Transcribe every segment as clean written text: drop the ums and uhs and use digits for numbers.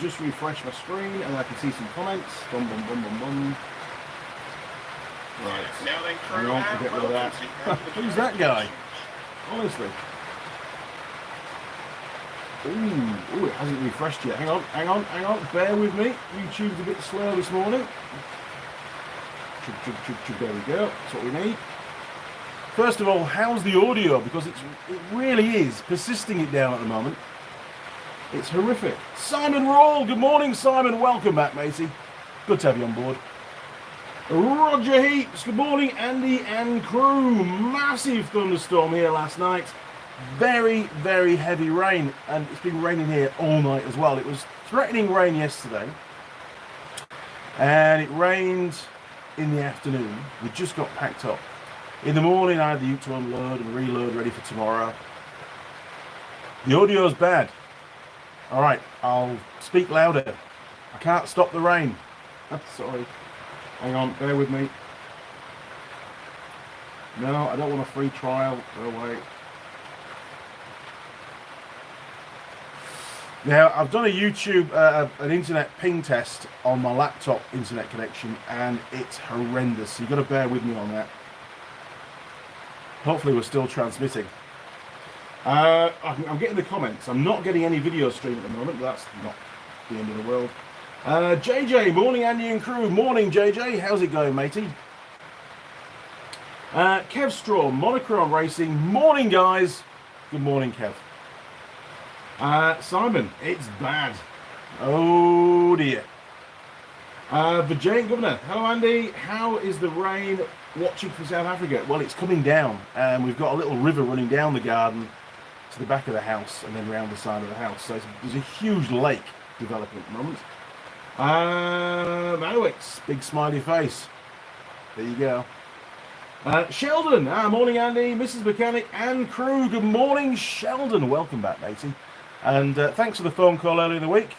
just refresh my screen and I can see some comments. Bum, bum, bum, bum, bum. Right. Now then, Hang on to get rid of that. Who's that guy? Honestly. Ooh, it hasn't refreshed yet. Hang on. Bear with me. YouTube's a bit slow this morning. There we go. That's what we need. First of all, how's the audio? Because it really is persisting it down at the moment. It's horrific. Simon Roll, good morning, Simon. Welcome back, matey. Good to have you on board. Roger Heaps, good morning, Andy and crew. Massive thunderstorm here last night. Very, very heavy rain, and it's been raining here all night as well. It was threatening rain yesterday, and it rained in the afternoon. We just got packed up. In the morning, I had the ute to unload and reload, ready for tomorrow. The audio's bad. All right, I'll speak louder. I can't stop the rain. Sorry. Hang on, bear with me. No, I don't want a free trial. Go away. Now, I've done a YouTube, an internet ping test on my laptop internet connection, and it's horrendous. So you've got to bear with me on that. Hopefully we're still transmitting. I'm getting the comments. I'm not getting any video stream at the moment, but that's not the end of the world. JJ, morning Andy and crew. Morning JJ, how's it going, matey? Kev Straw, Monochrome Racing. Morning guys. Good morning, Kev. Simon, it's bad. Oh dear. The Giant Governor. Hello Andy, how is the rain watching from South Africa? Well, it's coming down, and we've got a little river running down the garden to the back of the house and then round the side of the house. So there's a huge lake developing at the moment. Manowix, big smiley face. There you go. Sheldon, morning Andy, Mrs. Mechanic and crew. Good morning, Sheldon. Welcome back, matey. And thanks for the phone call earlier in the week.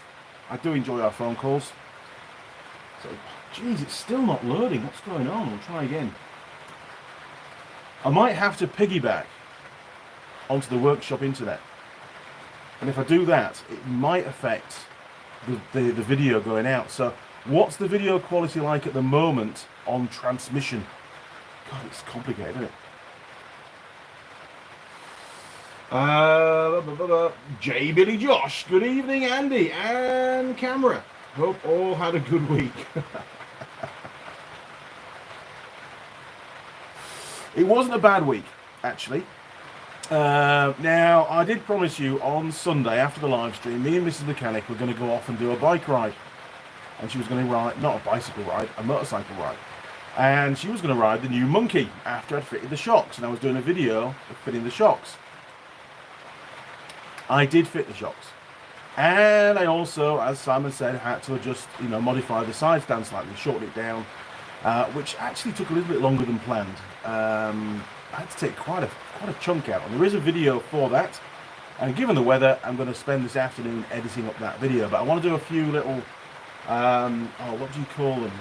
I do enjoy our phone calls. So, geez, it's still not loading. What's going on? We'll try again. I might have to piggyback onto the workshop internet. And if I do that, it might affect the video going out. So what's the video quality like at the moment on transmission? God, it's complicated, isn't it? J. Billy Josh, good evening, Andy and camera. Hope all had a good week. It wasn't a bad week, actually. Now, I did promise you on Sunday after the live stream, me and Mrs. Mechanic were going to go off and do a bike ride. And she was going to ride, not a bicycle ride, a motorcycle ride. And she was going to ride the new Monkey after I'd fitted the shocks. And I was doing a video of fitting the shocks. I did fit the shocks. And I also, as Simon said, had to adjust, modify the side stand slightly, shorten it down, which actually took a little bit longer than planned. I had to take quite a chunk out, and there is a video for that. And given the weather, I'm going to spend this afternoon editing up that video. But I want to do a few little, what do you call them?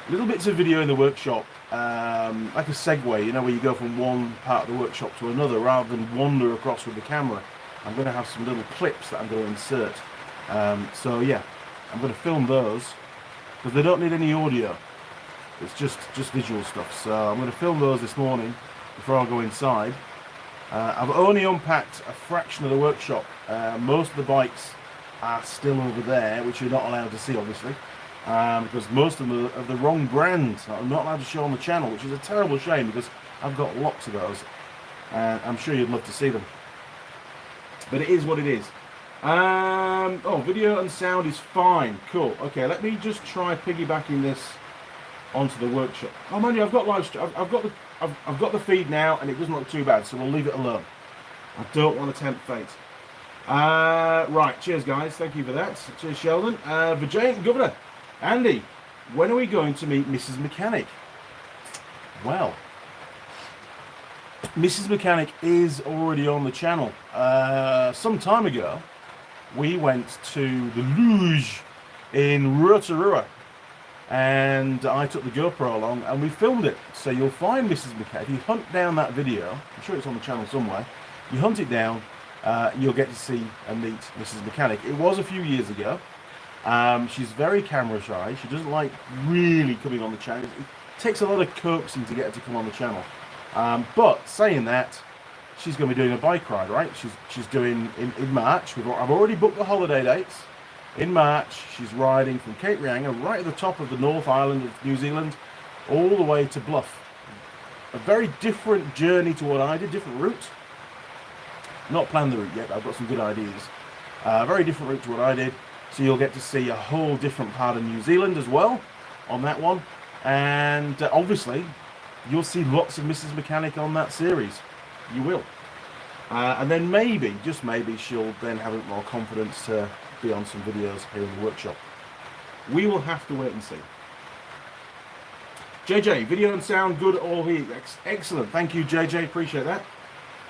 Little bits of video in the workshop, like a segue, where you go from one part of the workshop to another rather than wander across with the camera. I'm going to have some little clips that I'm going to insert. So yeah, I'm going to film those because they don't need any audio. It's just visual stuff. So I'm going to film those this morning before I go inside. I've only unpacked a fraction of the workshop. Most of the bikes are still over there, which you're not allowed to see, obviously. Because most of them are of the wrong brand. I'm not allowed to show on the channel, which is a terrible shame because I've got lots of those. I'm sure you'd love to see them. But it is what it is. Video and sound is fine. Cool. Okay, let me just try piggybacking this onto the workshop. Oh, mind you, I've got live stream. I've got the feed now, and it doesn't look too bad, so we'll leave it alone. I don't want to tempt fate. Right, cheers, guys. Thank you for that. Cheers, Sheldon. The Giant Governor. Andy, when are we going to meet Mrs. Mechanic? Well, Mrs. Mechanic is already on the channel. Some time ago, we went to the luge in Rotorua, and I took the GoPro along and we filmed it. So you'll find Mrs. Mechanic. If you hunt down that video, I'm sure it's on the channel somewhere, you hunt it down, you'll get to see and meet Mrs. Mechanic. It was a few years ago. She's very camera shy. She doesn't like really coming on the channel. It takes a lot of coaxing to get her to come on the channel. But saying that, she's going to be doing a bike ride, right? She's doing in March. I've already booked the holiday dates. In March, she's riding from Cape Reinga, right at the top of the North Island of New Zealand, all the way to Bluff. A very different journey to what I did, different route. Not planned the route yet, but I've got some good ideas. Very different route to what I did. So you'll get to see a whole different part of New Zealand as well on that one. And obviously, you'll see lots of Mrs. Mechanic on that series. You will. And then maybe, just maybe, she'll then have a bit more confidence to be on some videos here in the workshop. We will have to wait and see. JJ, video and sound good all here. Excellent. Thank you, JJ. Appreciate that.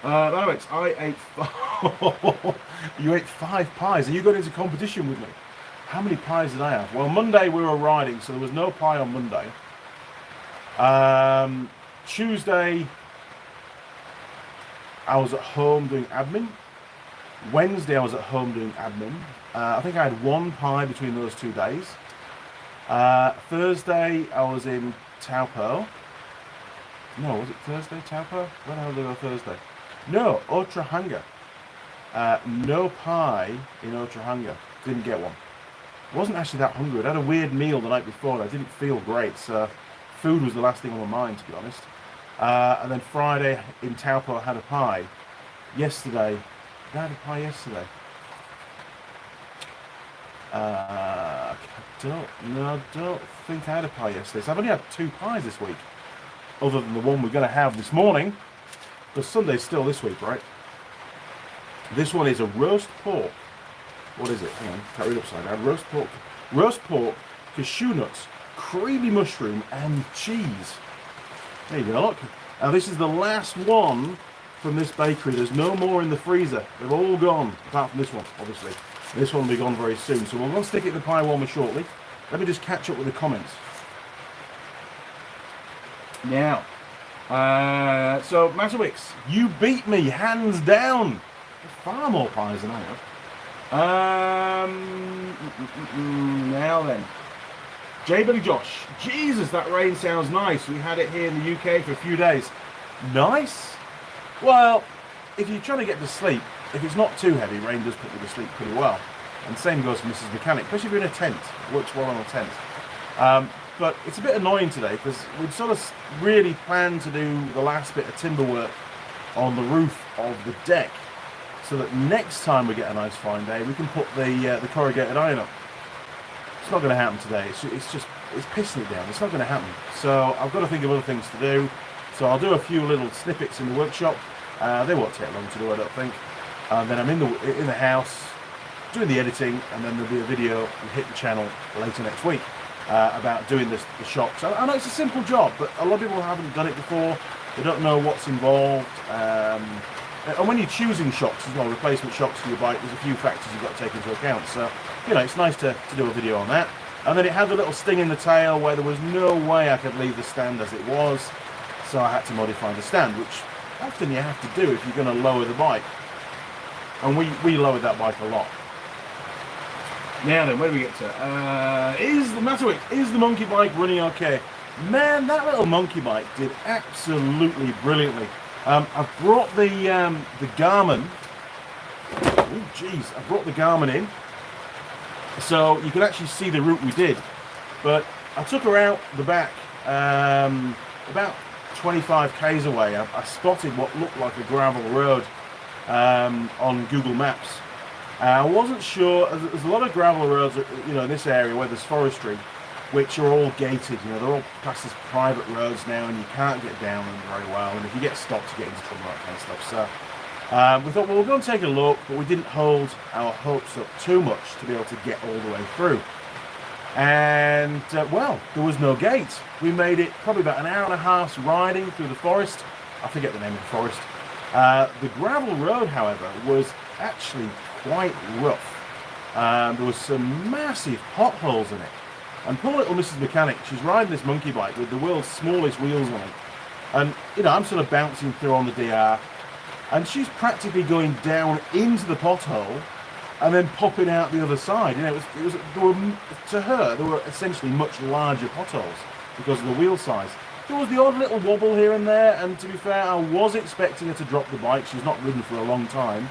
Alex, I ate you ate 5 pies. Are you going into competition with me? How many pies did I have? Well, Monday we were riding, so there was no pie on Monday. Tuesday, I was at home doing admin. Wednesday, I was at home doing admin. I think I had 1 pie between those 2 days. Thursday, I was in Taupo. No, was it Thursday, Taupo? When the hell did I go Thursday? No, Otrahanga. No pie in Otrahanga. Didn't get one. Wasn't actually that hungry. I'd had a weird meal the night before and I didn't feel great, so food was the last thing on my mind, to be honest. And then Friday in Taupo, I had a pie. Yesterday, I had a pie yesterday. I don't think I had a pie yesterday. So I've only had 2 pies this week, other than the one we're going to have this morning. Because Sunday's still this week, right? This one is a roast pork. What is it? Hang on, can't read upside down. Roast pork, cashew nuts, creamy mushroom, and cheese. There you go, look. Now this is the last one from this bakery. There's no more in the freezer. They've all gone, apart from this one, obviously. This one will be gone very soon. So we'll go and stick it in the pie warmer shortly. Let me just catch up with the comments. Now, so Matawix, you beat me hands down. Far more pies than I have. Now then, J. Billy Josh, Jesus, that rain sounds nice. We had it here in the UK for a few days. Nice? Well, if you're trying to get to sleep, if it's not too heavy, rain does put you to sleep pretty well. And same goes for Mrs. Mechanic, especially if you're in a tent. It works well on a tent. But it's a bit annoying today because we'd sort of really planned to do the last bit of timber work on the roof of the deck, so that next time we get a nice fine day, we can put the corrugated iron up. It's not going to happen today. It's pissing it down. It's not going to happen. So I've got to think of other things to do. So I'll do a few little snippets in the workshop. They won't take long to do, I don't think. Then I'm in the house doing the editing, and then there'll be a video will hit the channel later next week about doing the shocks. I know it's a simple job, but a lot of people haven't done it before. They don't know what's involved. And when you're choosing shocks as well, replacement shocks for your bike, there's a few factors you've got to take into account. So, you know, it's nice to do a video on that. And then it had a little sting in the tail where there was no way I could leave the stand as it was. So I had to modify the stand, which often you have to do if you're going to lower the bike. And we lowered that bike a lot. Now then, where do we get to? Is the monkey bike running okay? Man, that little monkey bike did absolutely brilliantly. I've brought the Garmin. Oh, jeez, I brought the Garmin in, so you can actually see the route we did. But I took her out the back, about 25 k's away. I spotted what looked like a gravel road on Google Maps. I wasn't sure. There's a lot of gravel roads, you know, in this area where there's forestry, which are all gated. You know, they're all classed as private roads now, and you can't get down them very well. And if you get stopped, you get into trouble, that kind of stuff. So we thought, well, we'll go and take a look, but we didn't hold our hopes up too much to be able to get all the way through. And well, there was no gate. We made it probably about an hour and a half's riding through the forest. I forget the name of the forest. The gravel road, however, was actually quite rough. There was some massive potholes in it. And poor little Mrs. Mechanic, she's riding this monkey bike with the world's smallest wheels on it. And, you know, I'm sort of bouncing through on the DR. and she's practically going down into the pothole and then popping out the other side. You know, to her, there were essentially much larger potholes because of the wheel size. There was the odd little wobble here and there, and to be fair, I was expecting her to drop the bike. She's not ridden for a long time,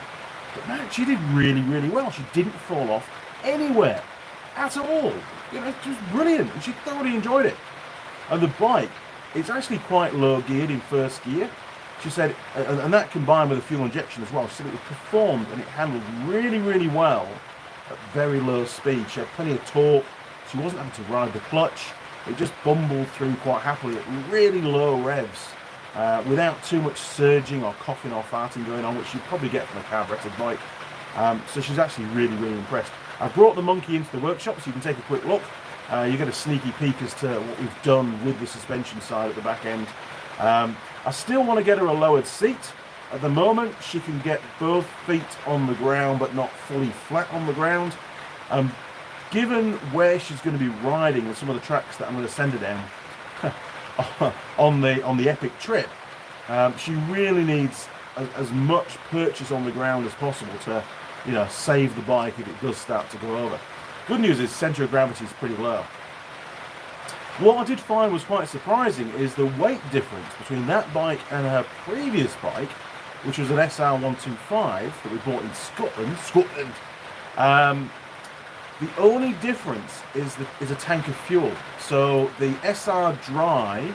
but man, she did really, really well. She didn't fall off anywhere at all. You know, it was brilliant, and she thoroughly enjoyed it. And the bike, it's actually quite low geared in first gear. She said, and that combined with the fuel injection as well, she said it performed and it handled really, really well at very low speed. She had plenty of torque. She wasn't having to ride the clutch. It just bumbled through quite happily at really low revs without too much surging or coughing or farting going on, which you'd probably get from a carburetted bike. So she's actually really, really impressed. I brought the monkey into the workshop so you can take a quick look. You get a sneaky peek as to what we've done with the suspension side at the back end. I still want to get her a lowered seat. At the moment, she can get both feet on the ground, but not fully flat on the ground. Given where she's going to be riding and some of the tracks that I'm going to send her down on the epic trip, she really needs as much purchase on the ground as possible to, you know, save the bike if it does start to go over. Good news is centre of gravity is pretty low. What I did find was quite surprising is the weight difference between that bike and her previous bike, which was an SR125 that we bought in Scotland. The only difference is a tank of fuel. So the SR Dry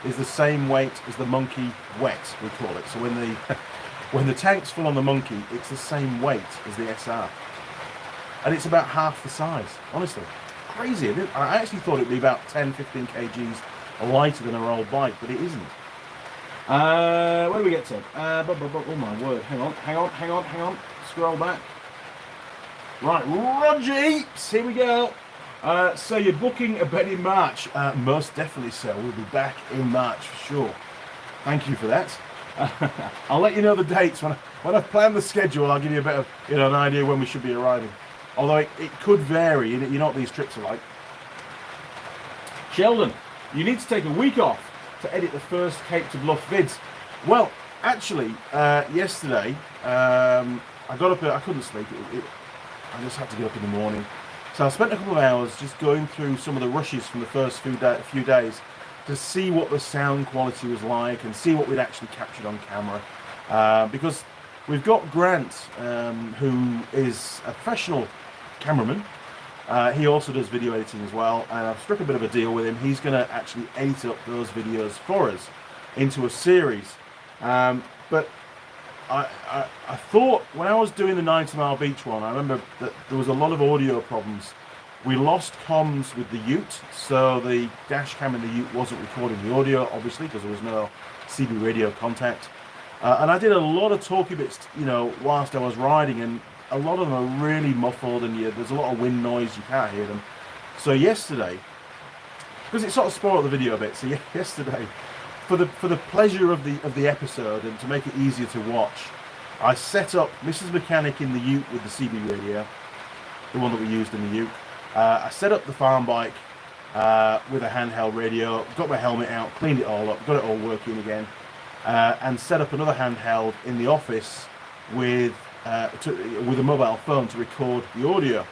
is the same weight as the Monkey Wet, we call it. So when the tank's full on the Monkey, it's the same weight as the SR. And it's about half the size, honestly. Crazy. I actually thought it'd be about 10-15 kgs lighter than her old bike, but it isn't. Where do we get to? Oh my word, hang on. Scroll back. Right, Roger Eaps, here we go. So you're booking a bed in March? Most definitely so. We'll be back in March for sure. Thank you for that. I'll let you know the dates when I've planned the schedule. I'll give you a bit of an idea when we should be arriving. Although it could vary, you know what these trips are like. Sheldon, you need to take a week off to edit the first Cape to Bluff vids. Well, actually, yesterday, I got up, I couldn't sleep. I just had to get up in the morning. So I spent a couple of hours just going through some of the rushes from the first few days to see what the sound quality was like and see what we'd actually captured on camera. Because we've got Grant, who is a professional cameraman. He also does video editing as well, and I've struck a bit of a deal with him. He's going to actually edit up those videos for us into a series. But I thought when I was doing the 90 Mile Beach one, I remember that there was a lot of audio problems. We lost comms with the Ute, so the dash cam in the Ute wasn't recording the audio, obviously, because there was no CB radio contact. And I did a lot of talky bits, whilst I was riding, and a lot of them are really muffled, and there's a lot of wind noise, you can't hear them. So yesterday, because it sort of spoiled the video a bit, so yesterday, for the pleasure of the episode and to make it easier to watch, I set up Mrs. Mechanic in the Ute with the CB radio, the one that we used in the Ute. I set up the farm bike with a handheld radio, got my helmet out, cleaned it all up, got it all working again, and set up another handheld in the office with a mobile phone to record the audio.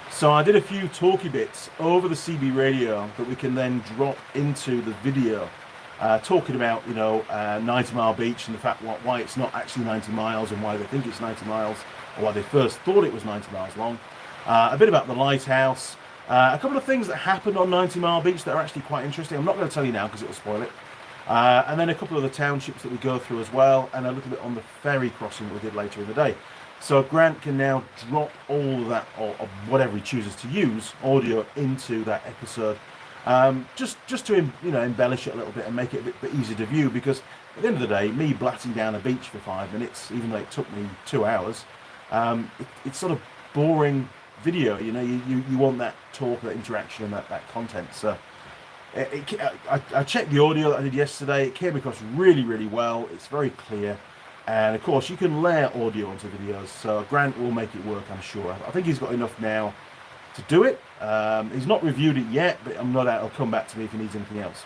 So I did a few talky bits over the CB radio that we can then drop into the video, talking about 90 Mile Beach and the fact why it's not actually 90 miles and why they think it's 90 miles, or why they first thought it was 90 miles long. A bit about the lighthouse, a couple of things that happened on 90 Mile Beach that are actually quite interesting. I'm not going to tell you now because it will spoil it. And then a couple of the townships that we go through as well, and a little bit on the ferry crossing that we did later in the day. So Grant can now drop all of that, or whatever he chooses to use, audio into that episode, just to embellish it a little bit and make it a bit easier to view. Because at the end of the day, me blatting down a beach for 5 minutes, even though it took me 2 hours, it's sort of boring video. You want that talk, that interaction, and that content. So I checked the audio that I did yesterday. It came across really, really well. It's very clear. And of course, you can layer audio onto videos. So Grant will make it work, I'm sure. I think he's got enough now to do it. He's not reviewed it yet, but I'm not out. He'll come back to me if he needs anything else.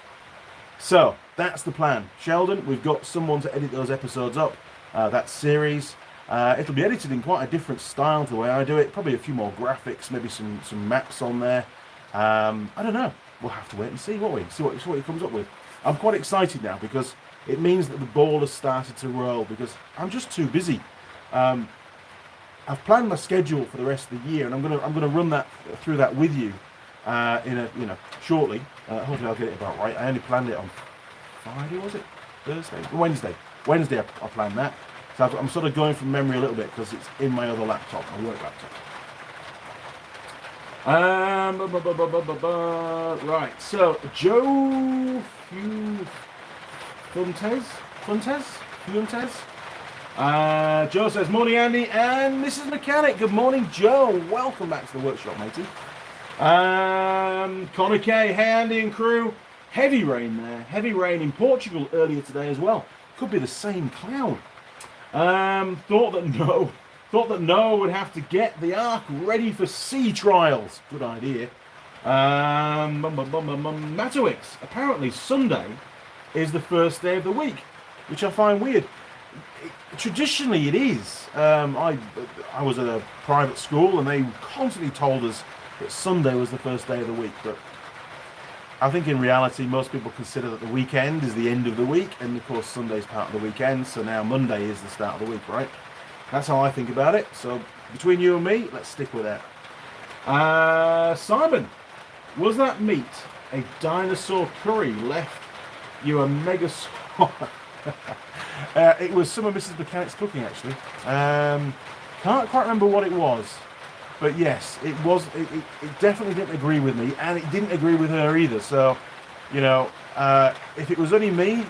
So that's the plan. Sheldon, we've got someone to edit those episodes up, that series. It'll be edited in quite a different style to the way I do it. Probably a few more graphics, maybe some maps on there. I don't know. We'll have to wait and see, won't we? See what he comes up with. I'm quite excited now because it means that the ball has started to roll because I'm just too busy. I've planned my schedule for the rest of the year, and I'm gonna run that through that with you shortly. Hopefully I'll get it about right. I only planned it on Friday, was it? Thursday? Wednesday I planned that. So I'm sort of going from memory a little bit because it's in my other laptop, my work laptop. Right, so Joe Fuentes. Joe says, morning Andy and Mrs. Mechanic. Good morning, Joe. Welcome back to the workshop, matey. Connor K, hey Andy and crew. Heavy rain there. Heavy rain in Portugal earlier today as well. Could be the same cloud. Thought that Noah would have to get the Ark ready for sea trials. Good idea. Matowix. Apparently Sunday is the first day of the week, which I find weird. Traditionally it is. I was at a private school and they constantly told us that Sunday was the first day of the week, but I think in reality most people consider that the weekend is the end of the week, and of course Sunday's part of the weekend, so now Monday is the start of the week, right? That's how I think about it. So between you and me, let's stick with that. Simon, was that meat a dinosaur curry left you a mega it was some of Mrs. Mechanic's cooking, actually. Can't quite remember what it was, but yes, it was. It definitely didn't agree with me, and it didn't agree with her either. So, if it was only me,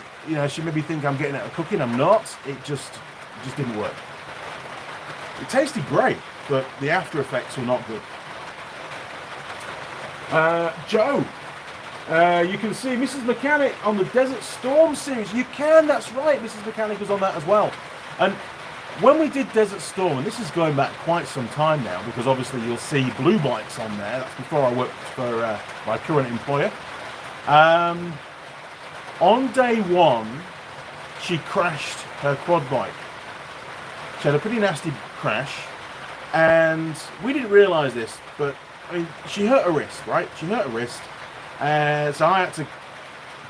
she maybe think I'm getting out of cooking. I'm not. It just didn't work. It tasted great, but the after effects were not good. Joe. You can see Mrs. Mechanic on the Desert Storm series. You can, that's right. Mrs. Mechanic was on that as well. And when we did Desert Storm, and this is going back quite some time now, because obviously you'll see blue bikes on there. That's before I worked for my current employer. On day one, she crashed her quad bike. She had a pretty nasty crash, and we didn't realise this, but I mean, she hurt her wrist, right? She hurt her wrist. So I had to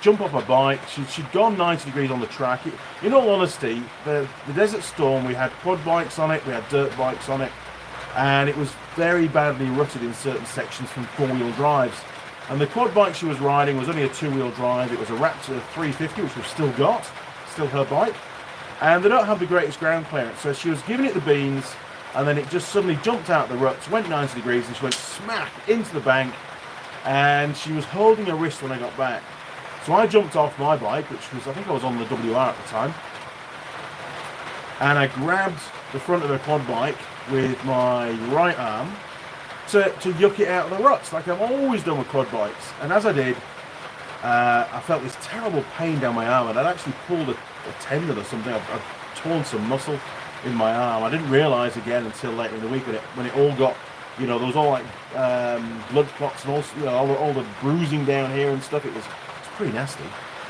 jump off my bike. She'd gone 90 degrees on the track. In all honesty, the Desert Storm, we had quad bikes on it, we had dirt bikes on it, and it was very badly rutted in certain sections from four-wheel drives. And the quad bike she was riding was only a two-wheel drive. It was a Raptor 350, which we've still got, still her bike. And they don't have the greatest ground clearance, so she was giving it the beans, and then it just suddenly jumped out the ruts, went 90 degrees, and she went smack into the bank. And she was holding her wrist when I got back. So I jumped off my bike, which was, I think I was on the WR at the time, and I grabbed the front of her quad bike with my right arm to yuck it out of the ruts, like I've always done with quad bikes. And as I did, I felt this terrible pain down my arm, and I'd actually pulled a tendon or something. I'd torn some muscle in my arm. I didn't realise again until later in the week when it all got, there was all like blood clots and all the bruising down here and stuff. It's pretty nasty.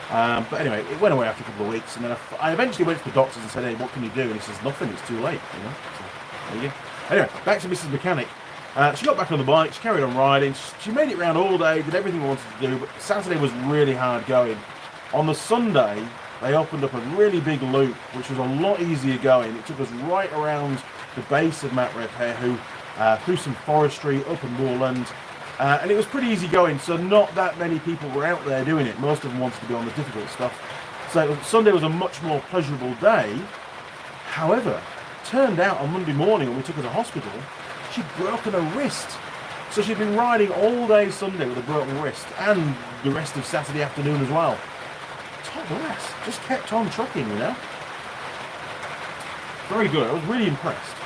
But anyway, it went away after a couple of weeks, and then I eventually went to the doctors and said, "Hey, what can you do?" And he says, "Nothing. It's too late." So, there you go. Anyway, back to Mrs. Mechanic. She got back on the bike. She carried on riding. She made it round all day. Did everything we wanted to do. But Saturday was really hard going. On the Sunday, they opened up a really big loop, which was a lot easier going. It took us right around the base of Mount Repair, through some forestry, up in moorland, and it was pretty easy going, so not that many people were out there doing it. Most of them wanted to be on the difficult stuff. So Sunday was a much more pleasurable day. However, turned out on Monday morning when we took her to hospital, she'd broken her wrist. So she'd been riding all day Sunday with a broken wrist, and the rest of Saturday afternoon as well. Top class, just kept on trucking, Very good, I was really impressed.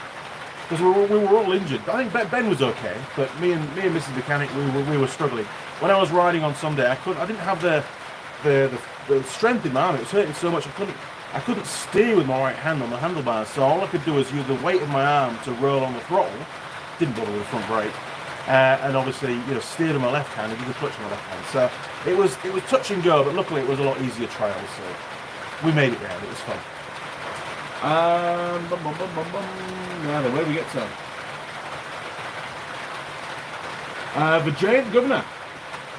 Because we were all injured. I think Ben was okay, but me and Mrs. Mechanic, we were struggling. When I was riding on Sunday, I didn't have the strength in my arm. It was hurting so much I couldn't steer with my right hand on the handlebars. So all I could do was use the weight of my arm to roll on the throttle. Didn't bother with the front brake. and obviously, you know, steered on my left hand and did the clutch on my left hand. So it was touch and go, but luckily it was a lot easier trail. So we made it round. It was fun. Now then, where do we get to? Virginia Governor,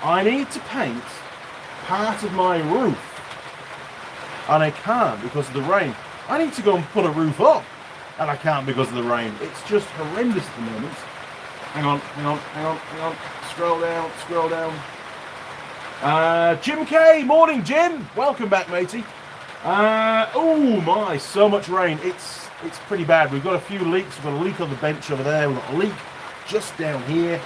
I need to paint part of my roof, and I can't because of the rain. I need to go and put a roof up, and I can't because of the rain. It's just horrendous at the moment. Hang on. Scroll down. Jim K, morning Jim. Welcome back, matey. Oh my, so much rain. It's pretty bad. We've got a few leaks. We've got a leak on the bench over there. We've got a leak just down here.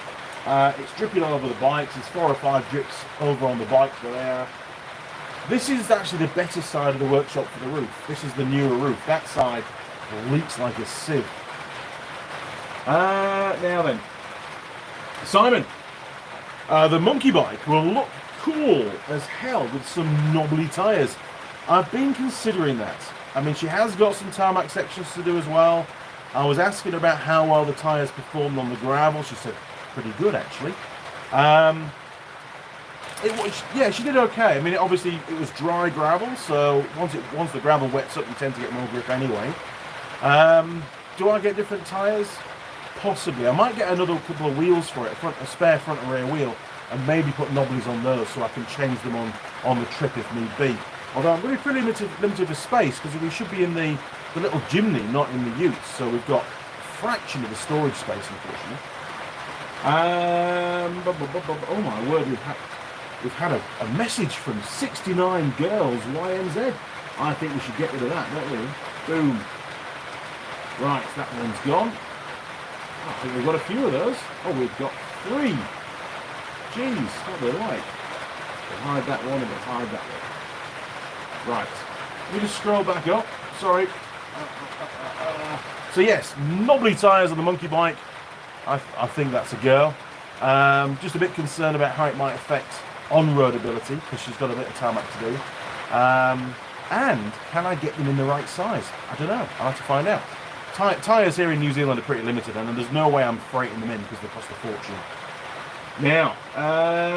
It's dripping all over the bikes. There's 4 or 5 drips over on the bike there. This is actually the better side of the workshop for the roof. This is the newer roof. That side leaks like a sieve. Now then, Simon, the monkey bike will look cool as hell with some knobbly tyres. I've been considering that. I mean, she has got some tarmac sections to do as well. I was asking about how well the tyres performed on the gravel. She said pretty good, actually. Yeah, she did okay. I mean, obviously it was dry gravel, so once the gravel wets up, you tend to get more grip anyway. Do I get different tyres? Possibly. I might get another couple of wheels for it, a spare front and rear wheel, and maybe put knobblies on those so I can change them on the trip if need be. Although I'm going to be pretty limited for space because we should be in the little chimney, not in the utes, so we've got a fraction of the storage space, unfortunately. Oh my word, we've had a message from 69 girls YMZ. I think we should get rid of that, don't we? Boom. Right, that one's gone. I think we've got a few of those. Oh, we've got 3. Jeez, what do they like? We'll hide that one and we'll hide that one. Right, let me just scroll back up. Sorry. So yes, knobbly tyres on the monkey bike. I think that's a girl. Just a bit concerned about how it might affect on-road ability because she's got a bit of tarmac to do. And can I get them in the right size? I don't know. I'll have to find out. Tyres here in New Zealand are pretty limited, and there's no way I'm freighting them in because they cost a fortune. Now,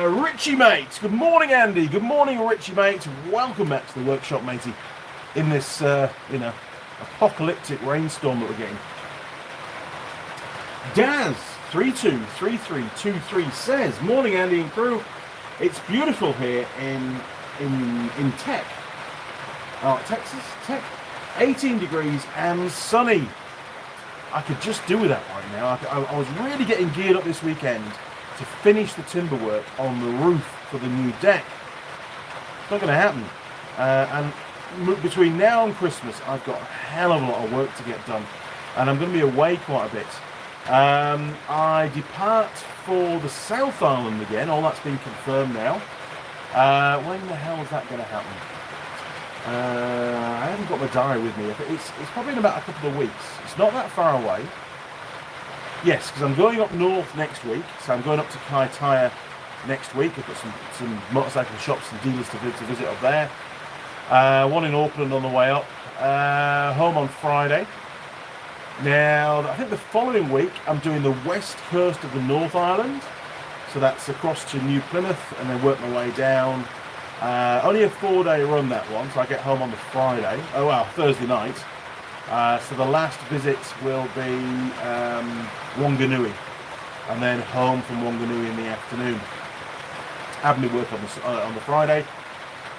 Richie mate. Good morning, Andy. Good morning, Richie mate. Welcome back to the workshop, matey. In this, apocalyptic rainstorm that we're getting. Daz 323323 says, "Morning, Andy and crew. It's beautiful here in Tech. Texas, Tech. 18 degrees and sunny." I could just do with that right now. I was really getting geared up this weekend to finish the timber work on the roof for the new deck. It's not going to happen. And between now and Christmas, I've got a hell of a lot of work to get done. And I'm going to be away quite a bit. I depart for the South Island again. All that's been confirmed now. When the hell is that going to happen? I haven't got my diary with me. It's probably in about a couple of weeks. It's not that far away. Yes, because I'm going up north next week. So I'm going up to Kaitaia next week. I've got some motorcycle shops and dealers to visit up there. One in Auckland on the way up. Home on Friday. Now, I think the following week I'm doing the west coast of the North Island. So that's across to New Plymouth and then work my way down. Only a 4-day run, that one, so I get home on the Friday. Oh well, Thursday night. So the last visit will be Wanganui, and then home from Wanganui in the afternoon. Having me work on the Friday.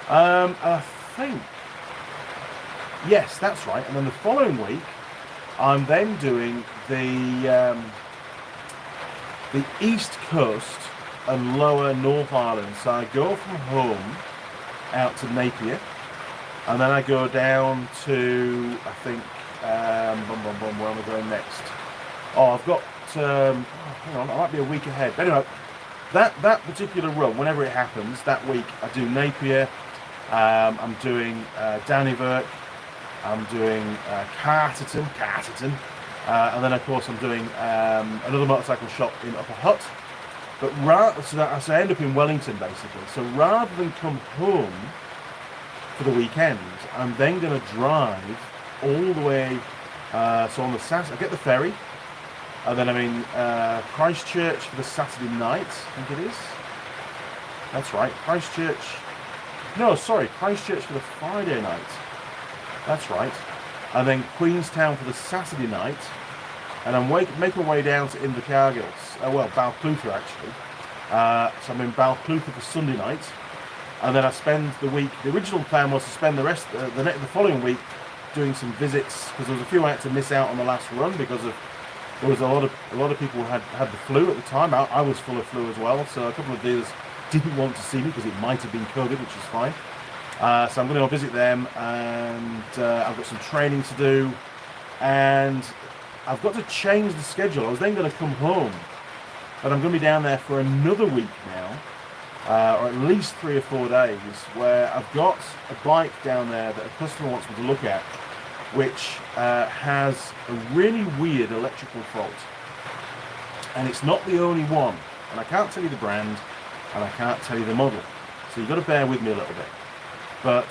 I think, yes, that's right. And then the following week, I'm then doing the east coast and lower North Island. So I go from home out to Napier, and then I go down to, I think, where am I going next? Oh, I've got, hang on, I might be a week ahead. But anyway, that particular run, whenever it happens, that week I do Napier, I'm doing Dannevirke, I'm doing Carterton, and then of course I'm doing another motorcycle shop in Upper Hutt. But so I end up in Wellington basically. So rather than come home for the weekend, I'm then going to drive all the way. So on the Saturday, I get the ferry, And then I'm in Christchurch for the Saturday night, I think it is. That's right, Christchurch. No, sorry, Christchurch for the Friday night. That's right. And then Queenstown for the Saturday night. And I'm making my way down to Invercargill. Well, Balclutha actually. So I'm in Balclutha for Sunday night. And then I spend the week, the original plan was to spend the rest, the following week doing some visits, because there was a few I had to miss out on the last run because of, there was a lot of people who had the flu at the time. I was full of flu as well, so a couple of dealers didn't want to see me because it might have been COVID, which is fine. So I'm going to go visit them, and I've got some training to do, and I've got to change the schedule. I was then going to come home, but I'm going to be down there for another week now, or at least 3 or 4 days, where I've got a bike down there that a customer wants me to look at, which has a really weird electrical fault. And it's not the only one. And I can't tell you the brand, and I can't tell you the model. So you've got to bear with me a little bit. But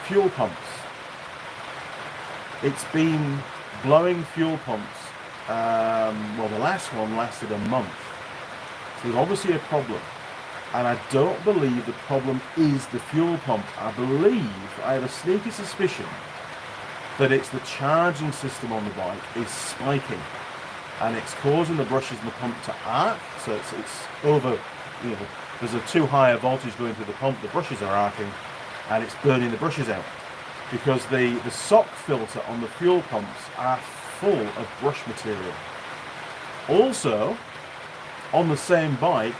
fuel pumps. It's been blowing fuel pumps. Well, the last one lasted a month. So there's obviously a problem. And I don't believe the problem is the fuel pump. I have a sneaky suspicion that it's the charging system on the bike is spiking, and it's causing the brushes in the pump to arc. So it's over, you know, there's a too high a voltage going through the pump, the brushes are arcing, and it's burning the brushes out, because the sock filter on the fuel pumps are full of brush material. Also, on the same bike,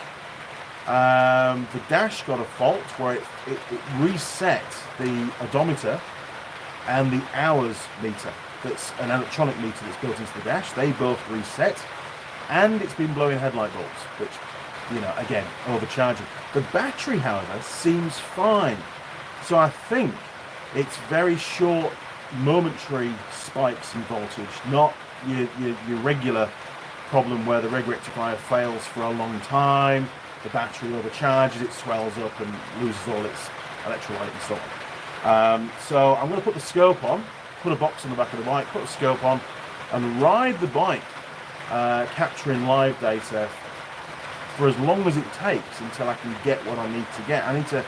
the dash got a fault where it reset the odometer and the hours meter. That's an electronic meter that's built into the dash. They both reset, and it's been blowing headlight bulbs, which, you know, again, overcharging. The battery, however, seems fine. So I think it's very short, momentary spikes in voltage, not your regular problem where the reg rectifier fails for a long time, the battery overcharges, it swells up and loses all its electrolyte and so on. So I'm going to put the scope on, put a box on the back of the bike, put a scope on, and ride the bike, capturing live data for as long as it takes until I can get what I need to get. I need to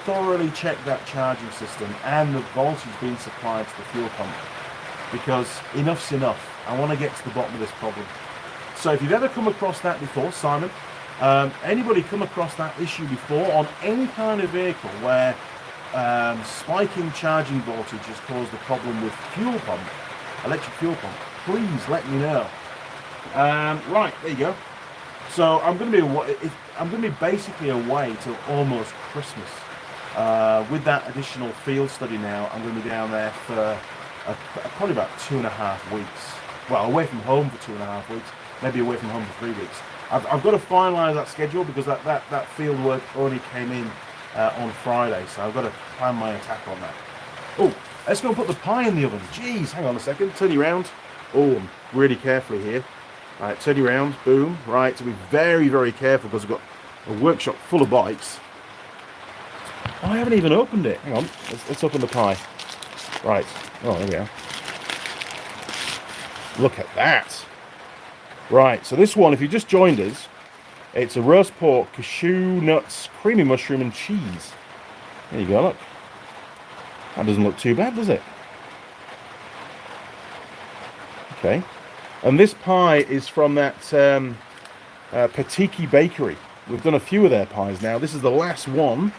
thoroughly check that charging system and the voltage being supplied to the fuel pump, because enough's enough. I want to get to the bottom of this problem. So if you've ever come across that before, Simon, anybody come across that issue before on any kind of vehicle where spiking charging voltage has caused a problem with fuel pump, electric fuel pump, please let me know. Right, there you go. So I'm going to be basically away till almost Christmas. With that additional field study now, I'm going to be down there for probably about 2.5 weeks. Well, away from home for 2.5 weeks, maybe away from home for 3 weeks. I've got to finalise that schedule because that field work only came in on Friday, so I've got to plan my attack on that. Oh, let's go and put the pie in the oven. Jeez, hang on a second, turn you around. Oh, I'm really carefully here. All right, turn you around, boom. Right, so be very, very careful because we've got a workshop full of bikes. Oh, I haven't even opened it. Hang on, let's open the pie. Right, oh, there we go. Look at that. Right, so this one, if you just joined us, it's a roast pork, cashew nuts, creamy mushroom and cheese. There you go, look. That doesn't look too bad, does it? Okay. And this pie is from that Patiki Bakery. We've done a few of their pies now. This is the last one,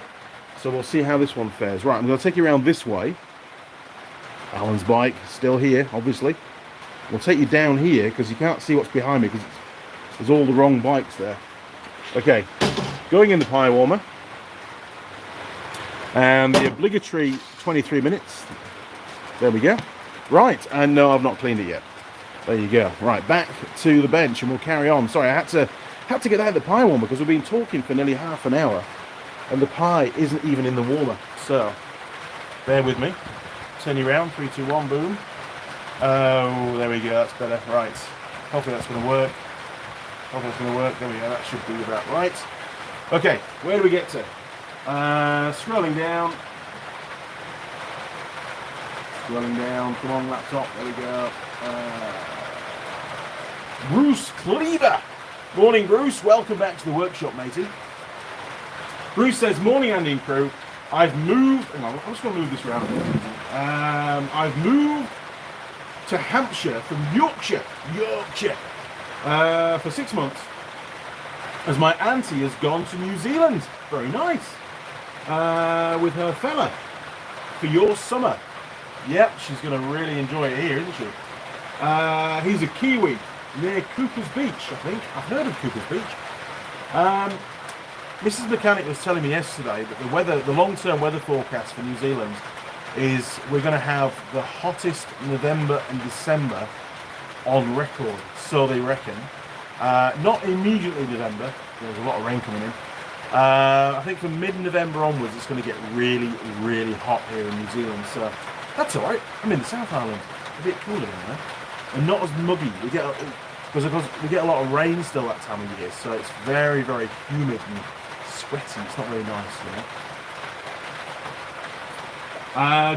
so we'll see how this one fares. Right, I'm going to take you around this way. Alan's bike, still here, obviously. We'll take you down here because you can't see what's behind me because there's all the wrong bikes there. Okay, going in the pie warmer. And the obligatory 23 minutes. There we go. Right, and no, I've not cleaned it yet. There you go. Right, back to the bench and we'll carry on. Sorry, I had to get out of the pie warmer because we've been talking for nearly half an hour and the pie isn't even in the warmer. So, bear with me. Turn you around, 3, 2, 1, boom. Oh, there we go, that's better. Right, hopefully that's going to work. Hopefully that's going to work. There we go, that should be about right. Okay, where do we get to? Scrolling down. Scrolling down, come on laptop, there we go. Bruce Cleaver. Morning, Bruce. Welcome back to the workshop, matey. Bruce says, morning, Andy and crew. I've moved. Hang on, I'm just going to move this around a bit. I've moved to Hampshire from Yorkshire for 6 months, as my auntie has gone to New Zealand. Very nice. With her fella for your summer. Yep, she's going to really enjoy it here, isn't she? He's a Kiwi near Cooper's Beach, I think. I've heard of Cooper's Beach. Mrs. Mechanic was telling me yesterday that the long-term weather forecast for New Zealand is we're going to have the hottest November and December on record, so they reckon. Not immediately November, there's a lot of rain coming in. I think from mid-November onwards it's going to get really, really hot here in New Zealand, so that's alright. I'm in the South Island, a bit cooler in there, and not as muggy. Because we get a lot of rain still that time of year, so it's very, very humid and sweaty. It's not very nice,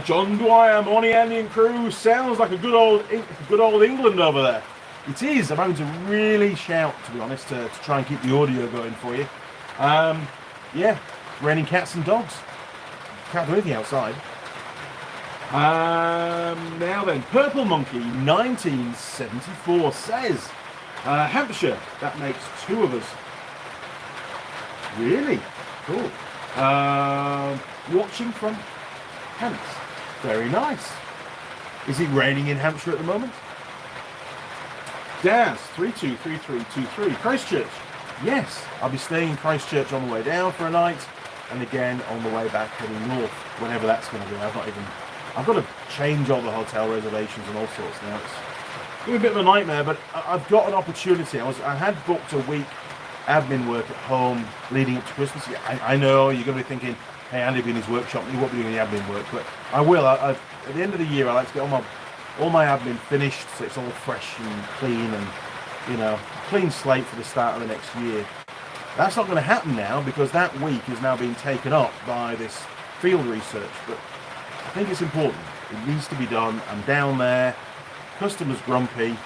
John Dwyer, morning, Andy and crew. Sounds like a good old England over there. It is. I'm having to really shout, to be honest, to try and keep the audio going for you. Yeah, raining cats and dogs. Can't do anything outside. Now then, Purple Monkey 1974 says, Hampshire, that makes 2 of us. Really? Cool. Watching from Hants. Very nice. Is it raining in Hampshire at the moment? Daz 323323 Christchurch. Yes, I'll be staying in Christchurch on the way down for a night, and again on the way back heading north, whenever that's going to be. I've got to change all the hotel reservations and all sorts now. It's been a bit of a nightmare, but I've got an opportunity. I had booked a week admin work at home leading up to Christmas. I know you're going to be thinking, hey, Andy will be in his workshop, he won't be doing any admin work, but I will. At the end of the year, I like to get all my admin finished, so it's all fresh and clean, and clean slate for the start of the next year. That's not going to happen now because that week is now being taken up by this field research, but I think it's important. It needs to be done. I'm down there, customer's grumpy,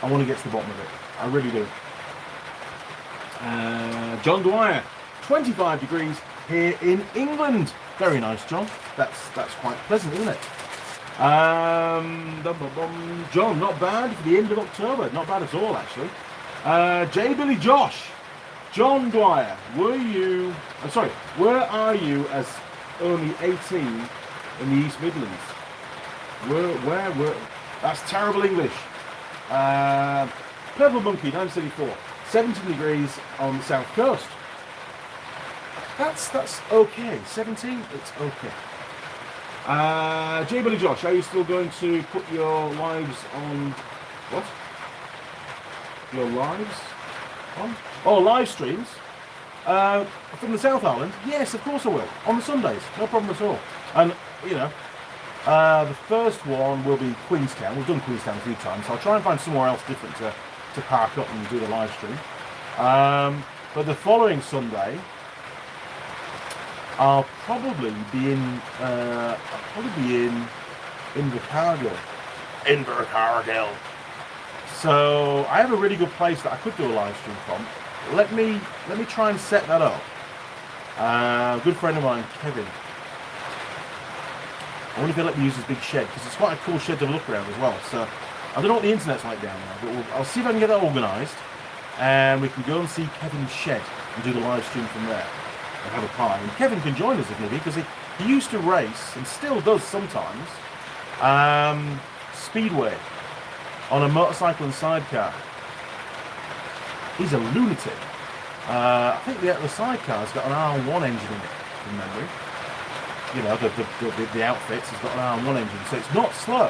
I want to get to the bottom of it. I really do. John Dwyer, 25 degrees here in England. Very nice, John. That's quite pleasant, isn't it? John, not bad for the end of October. Not bad at all, actually. J. Billy Josh, John Dwyer, where are you as only 18 in the East Midlands? Where? That's terrible English. Purple Monkey, 974. 17 degrees on the south coast. That's okay. 17, it's okay. J. Billy Josh, are you still going to put your lives on what? Your lives on? Oh, live streams. From the South Island? Yes, of course I will. On the Sundays, no problem at all. And the first one will be Queenstown. We've done Queenstown a few times, so I'll try and find somewhere else different to park up and do the live stream. But the following Sunday, I'll probably be in Invercargill. So I have a really good place that I could do a live stream from. Let me try and set that up. A good friend of mine, Kevin. I wonder if he'll let me use his big shed, because it's quite a cool shed to look around as well. So I don't know what the internet's like down there, but I'll see if I can get that organised, and we can go and see Kevin's shed and do the live stream from there and have a pie. And Kevin can join us if maybe, because he used to race and still does sometimes speedway on a motorcycle and sidecar. He's a lunatic. I think the sidecar's got an R1 engine in it, from memory. The outfits has got an R1 engine, so it's not slow.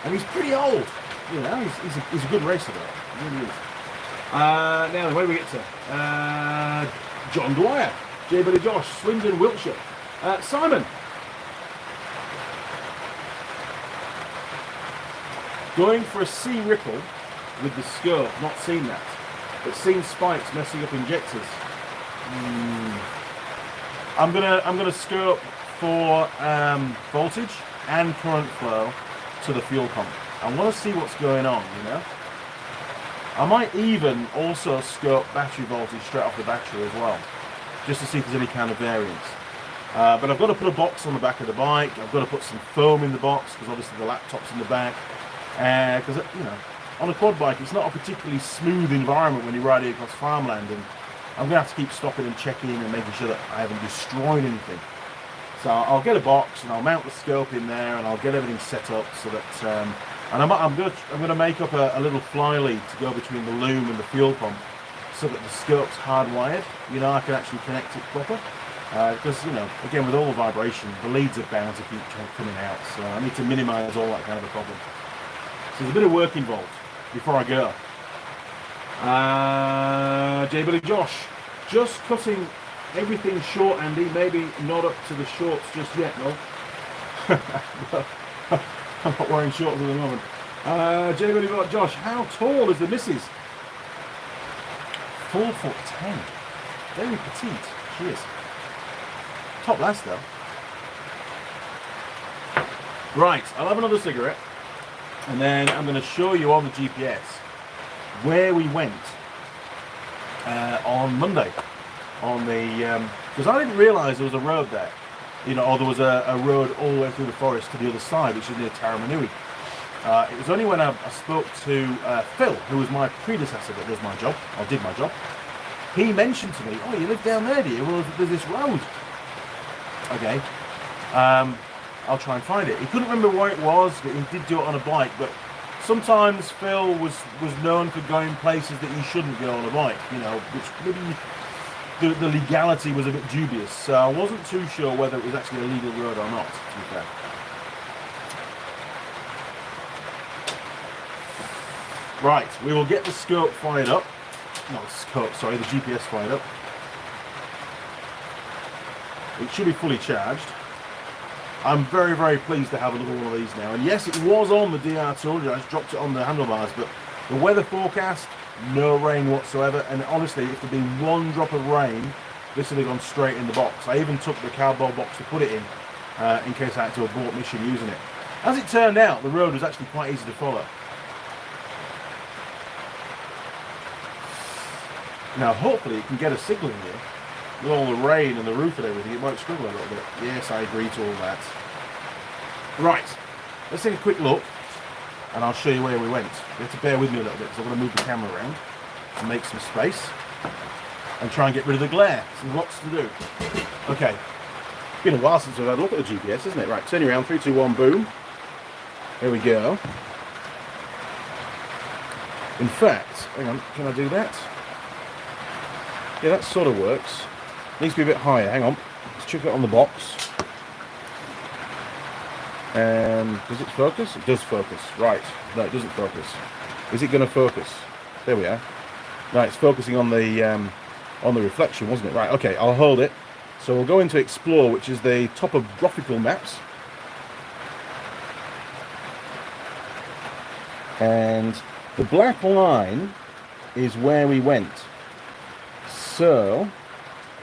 And he's pretty old. He's a good racer though. He really is. Now, where do we get to? John Dwyer, J. Billy Josh, Swindon, Wiltshire. Simon. Going for a C ripple with the scope, not seen that. But seen spikes messing up injectors. I'm gonna scope for voltage and current flow to the fuel pump. I want to see what's going on, I might even also scope battery voltage straight off the battery as well, just to see if there's any kind of variance. But I've got to put a box on the back of the bike. I've got to put some foam in the box because obviously the laptop's in the back. Because you know, on a quad bike, it's not a particularly smooth environment when you're riding across farmland, and I'm going to have to keep stopping and checking and making sure that I haven't destroyed anything. So I'll get a box and I'll mount the scope in there, and I'll get everything set up so that. And I'm going to make up a little fly lead to go between the loom and the fuel pump, so that the scope's hardwired. You know, I can actually connect it proper. Because, you know, again, with all the vibration, the leads are bound to keep coming out. So I need to minimise all that kind of a problem. So there's a bit of work involved before I go. J. Billy Josh, just cutting everything short, Andy. Maybe not up to the shorts just yet, no. I'm not wearing shorts at the moment. J. Billy Josh, how tall is the missus? 4'10". Very petite. She is. Top lass though. Right, I'll have another cigarette, and then I'm going to show you on the GPS where we went on Monday. On the because I didn't realise there was a road there, you know, or there was a road all the way through the forest to the other side, which is near Taramanui. It was only when I spoke to Phil, who was my predecessor that does my job, or did my job. He mentioned to me, "Oh, you live down there, do you? Well, there's this road." Okay, I'll try and find it. He couldn't remember where it was, but he did do it on a bike. But sometimes Phil was known for going places that he shouldn't go on a bike, you know, which maybe the legality was a bit dubious. So I wasn't too sure whether it was actually a legal road or not, to be fair. Right, we will get the scope fired up. Not the scope, sorry, the GPS fired up. It should be fully charged. I'm very, very pleased to have another one of these now. And yes, it was on the DR Tool. I just dropped it on the handlebars, but the weather forecast, no rain whatsoever. And honestly, if there'd been one drop of rain, this would have gone straight in the box. I even took the cardboard box to put it in case I had to abort mission using it. As it turned out, the road was actually quite easy to follow. Now, hopefully, it can get a signal in here. With all the rain and the roof and everything, it might struggle a little bit. Yes, I agree to all that. Right, let's take a quick look, and I'll show you where we went. You have to bear with me a little bit, because I'm going to move the camera around and make some space, and try and get rid of the glare. There's lots to do. Okay, it's been a while since we've had a look at the GPS, isn't it? Right, turning around, 3, 2, 1, boom. Here we go. In fact, hang on, can I do that? Yeah, that sort of works. Needs to be a bit higher. Hang on. Let's check it on the box. Does it focus? It does focus. Right. No, it doesn't focus. Is it going to focus? There we are. Right, it's focusing on the reflection, wasn't it? Right. Okay, I'll hold it. So we'll go into Explore, which is the topographical maps. And the black line is where we went. So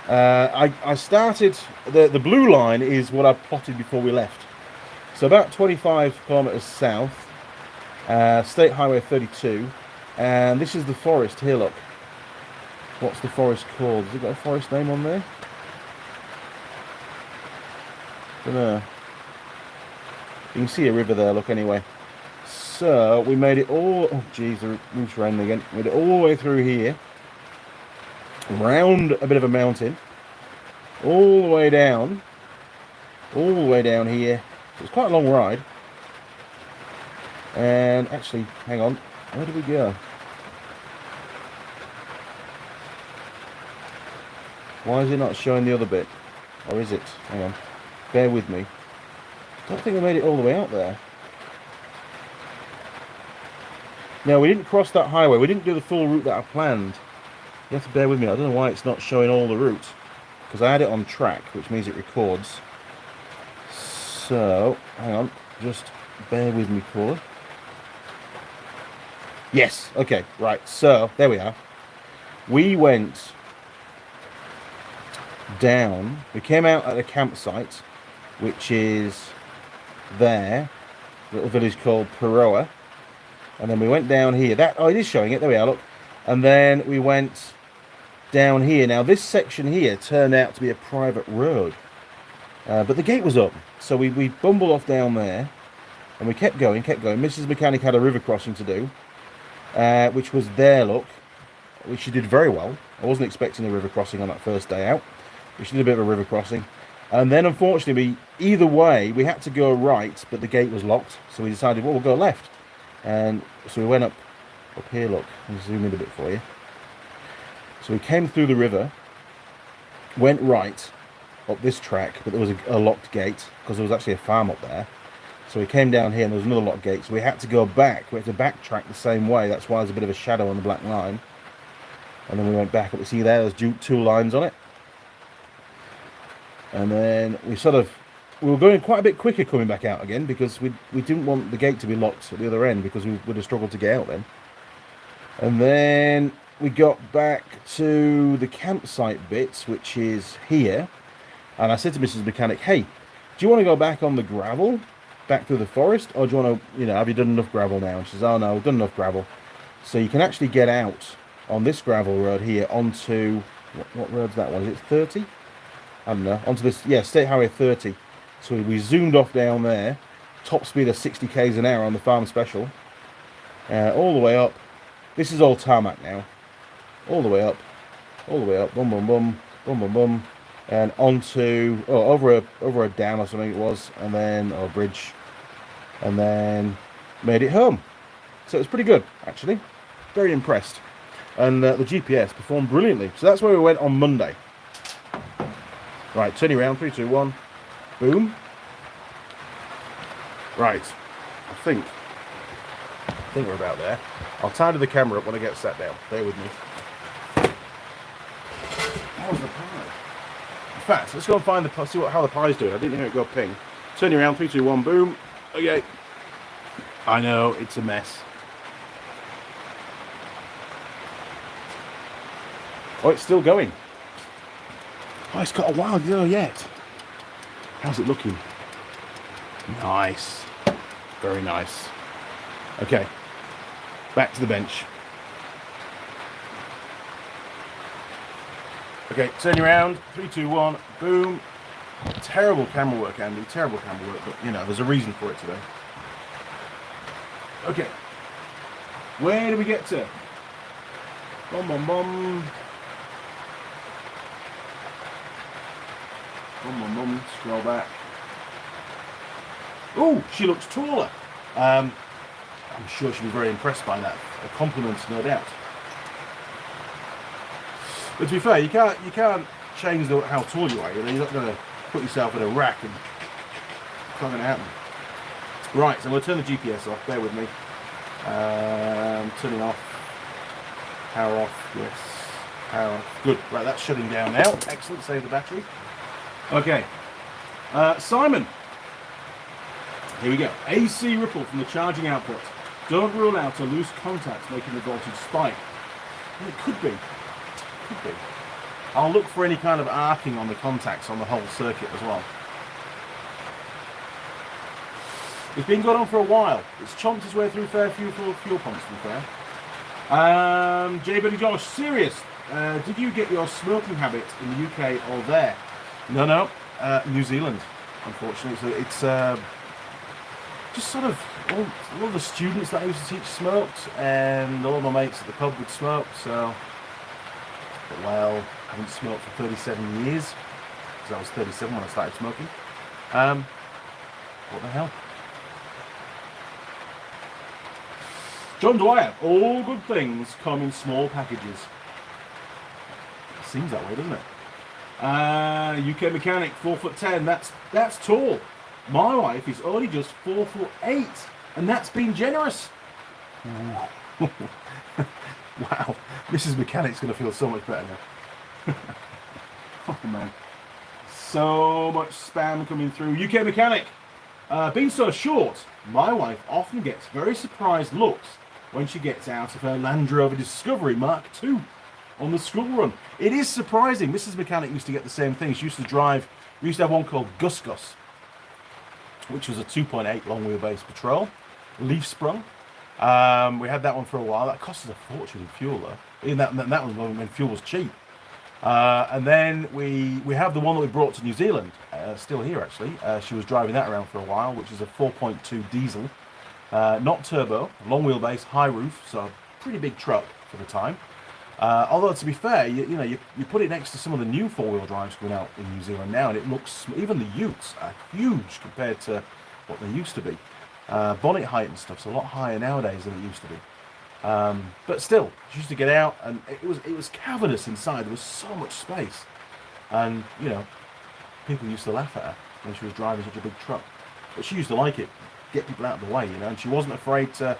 I started, the blue line is what I plotted before we left. So about 25 kilometers south, State Highway 32, and this is the forest here, look. What's the forest called? Has it got a forest name on there? Don't know. You can see a river there, look, anyway. So we made it all, oh geez, the roof's raining again. Made it all the way through here. Round a bit of a mountain, all the way down here. So it's quite a long ride. And actually, hang on, where did we go? Why is it not showing the other bit? Or is it? Hang on, bear with me. I don't think I made it all the way out there. No, we didn't cross that highway. We didn't do the full route that I planned. You have to bear with me. I don't know why it's not showing all the routes, because I had it on track, which means it records. So, hang on, just bear with me, caller. Yes, okay, right. So, there we are. We went down. We came out at a campsite, which is there, a little village called Peroa. And then we went down here. Oh, it is showing it. There we are, look. And then we went down here. Now, this section here turned out to be a private road. But the gate was up. So we bumbled off down there. And we kept going, kept going. Mrs. Mechanic had a river crossing to do. Which was there, look. Which she did very well. I wasn't expecting a river crossing on that first day out. But she did a bit of a river crossing. And then, unfortunately, either way, we had to go right, but the gate was locked. So we decided, well, we'll go left. And so we went up here, look. I'll zoom in a bit for you. So we came through the river, went right up this track, but there was a locked gate, because there was actually a farm up there. So we came down here, and there was another locked gate. So we had to go back. We had to backtrack the same way. That's why there's a bit of a shadow on the black line. And then we went back up. You see there's two lines on it. And then we were going quite a bit quicker coming back out again, because we didn't want the gate to be locked at the other end, because we would have struggled to get out then. And then we got back to the campsite bits, which is here. And I said to Mrs. Mechanic, hey, do you want to go back on the gravel, back through the forest, or do you want to, have you done enough gravel now? And she says, oh no, we've done enough gravel. So you can actually get out on this gravel road here onto, what road's that one? Is it 30? I don't know, onto this, yeah, State Highway 30. So we zoomed off down there, top speed of 60 k's an hour on the farm special, all the way up. This is all tarmac now, all the way up, boom, boom, boom, boom, boom, boom, and onto, over a dam or something it was, and then, or a bridge, and then made it home. So it was pretty good, actually, very impressed. And the GPS performed brilliantly. So that's where we went on Monday. Right, turning around, 3, 2, 1, boom. Right, I think we're about there. I'll tidy the camera up when I get sat down. Bear with me. How's the pie? In fact, let's go and find see how the pie's doing. I didn't hear it go ping. Turning around, 3, 2, 1, boom. Okay. I know, it's a mess. Oh, it's still going. Oh, it's got a while to go yet. How's it looking? Nice. Very nice. Okay. Back to the bench. Okay, turning around. 3, 2, 1. Boom. Terrible camera work, Andy. Terrible camera work, but there's a reason for it today. Okay. Where do we get to? Bum, bum, bum. Scroll back. Oh, she looks taller. I'm sure she'll be very impressed by that. A compliment, no doubt. But to be fair, you can't change how tall you are. You're not going to put yourself in a rack and it's not going to happen. Right, so I'm going to turn the GPS off. Bear with me. Turning off. Power off. Yes. Power off. Good. Right, that's shutting down now. Excellent. Save the battery. Okay, Simon, here we go. AC ripple from the charging output. Don't rule out a loose contact making the voltage spike. Well, it could be. I'll look for any kind of arcing on the contacts on the whole circuit as well. It's been going on for a while. It's chomped its way through fair few fuel pumps, to be fair. J. Buddy Josh, serious. Did you get your smoking habit in the UK or there? No, New Zealand, unfortunately. So it's just sort of all the students that I used to teach smoked, and all my mates at the pub would smoke. So, well, I haven't smoked for 37 years because I was 37 when I started smoking. What the hell? John Dwyer, all good things come in small packages. Seems that way, doesn't it? UK mechanic, 4'10". That's tall. My wife is only just 4'8", and that's been generous. Wow, Mrs. Mechanic's going to feel so much better now. Oh man, so much spam coming through. UK mechanic, being so short, my wife often gets very surprised looks when she gets out of her Land Rover Discovery Mark II. On the school run. It is surprising. Mrs. Mechanic used to get the same thing. She used to have one called Gus Gus, which was a 2.8 long wheelbase patrol, leaf sprung. We had that one for a while. That cost us a fortune in fuel, though. Even that was when fuel was cheap. And then we have the one that we brought to New Zealand, still here actually. She was driving that around for a while, which is a 4.2 diesel, not turbo, long wheelbase, high roof, so a pretty big truck for the time. Although to be fair, you put it next to some of the new four-wheel drives going out in New Zealand now, and it looks, even the Utes are huge compared to what they used to be. Bonnet height and stuff's a lot higher nowadays than it used to be. But still, she used to get out, and it was cavernous inside. There was so much space, and people used to laugh at her when she was driving such a big truck. But she used to like it, get people out of the way, and she wasn't afraid to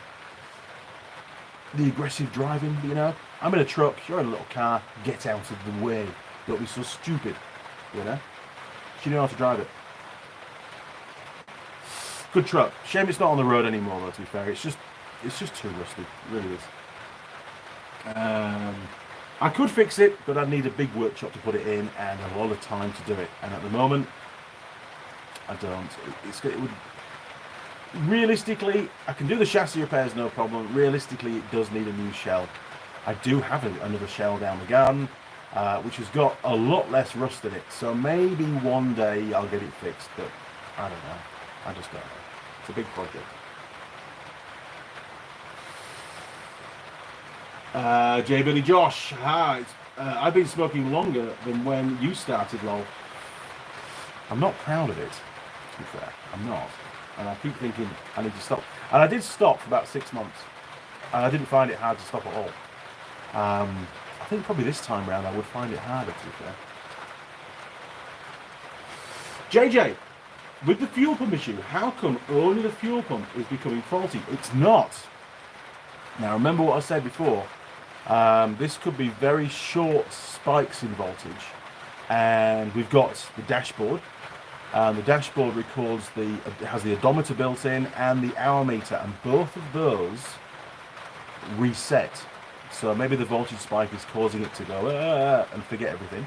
the aggressive driving. I'm in a truck, you're in a little car, get out of the way. Don't be so stupid. She knew how to drive it. Good truck. Shame it's not on the road anymore, though. To be fair, it's just too rusty. It really is. I could fix it, but I'd need a big workshop to put it in and a lot of time to do it. And at the moment, I don't. It would. Realistically, I can do the chassis repairs, no problem. Realistically, it does need a new shell. I do have another shell down the garden, which has got a lot less rust in it. So maybe one day I'll get it fixed, but I don't know. I just don't know. It's a big project. J. Billy Josh, hi. I've been smoking longer than when you started, lol. I'm not proud of it, to be fair. I'm not. And I keep thinking I need to stop. And I did stop for about 6 months. And I didn't find it hard to stop at all. I think probably this time round I would find it harder, to be fair. JJ, with the fuel pump issue, how come only the fuel pump is becoming faulty? It's not. Now remember what I said before. This could be very short spikes in voltage. And we've got the dashboard. The dashboard records it has the odometer built in and the hour meter, and both of those reset. So maybe the voltage spike is causing it to go and forget everything.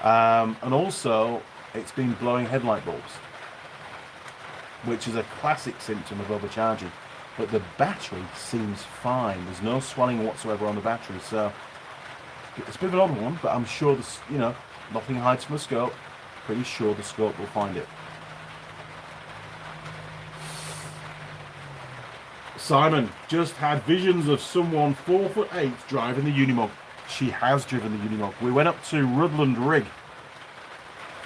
And also, it's been blowing headlight bulbs, which is a classic symptom of overcharging. But the battery seems fine. There's no swelling whatsoever on the battery. So it's a bit of an odd one, but I'm sure this, nothing hides from the scope. Pretty sure the scope will find it. Simon just had visions of someone 4'8" driving the Unimog. She has driven the Unimog. We went up to Rutland Rig,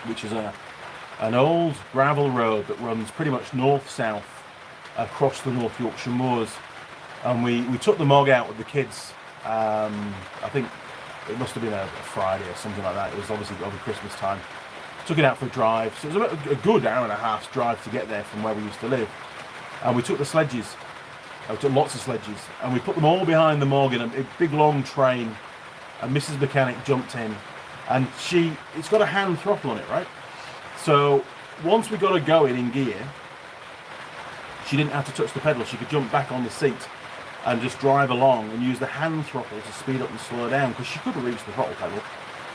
which is an old gravel road that runs pretty much north-south across the North Yorkshire moors. And we took the Mog out with the kids. I think it must have been a Friday or something like that. It was obviously over Christmas time. Took it out for a drive. So it was a good hour and a half's drive to get there from where we used to live. And we took the sledges. We took lots of sledges. And we put them all behind the Mog in a big long train. And Mrs. Mechanic jumped in. And it's got a hand throttle on it, right? So once we got her going in gear, she didn't have to touch the pedal. She could jump back on the seat and just drive along and use the hand throttle to speed up and slow down, because she couldn't reach the throttle pedal.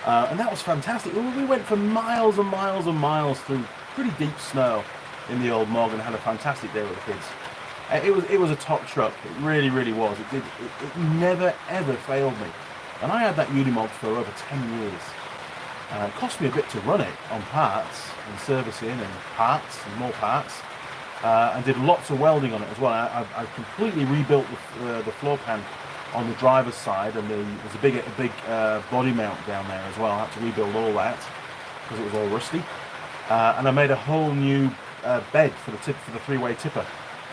And that was fantastic. We went for miles and miles and miles through pretty deep snow in the old Mog and had a fantastic day with the kids. It was a top truck. It really, really was. It never, ever failed me. And I had that Unimog for over 10 years. It cost me a bit to run it on parts and servicing and parts and more parts. And did lots of welding on it as well. I completely rebuilt the floor pan on the driver's side, and there's a big body mount down there as well. I had to rebuild all that because it was all rusty. And I made a whole new bed for the three-way tipper,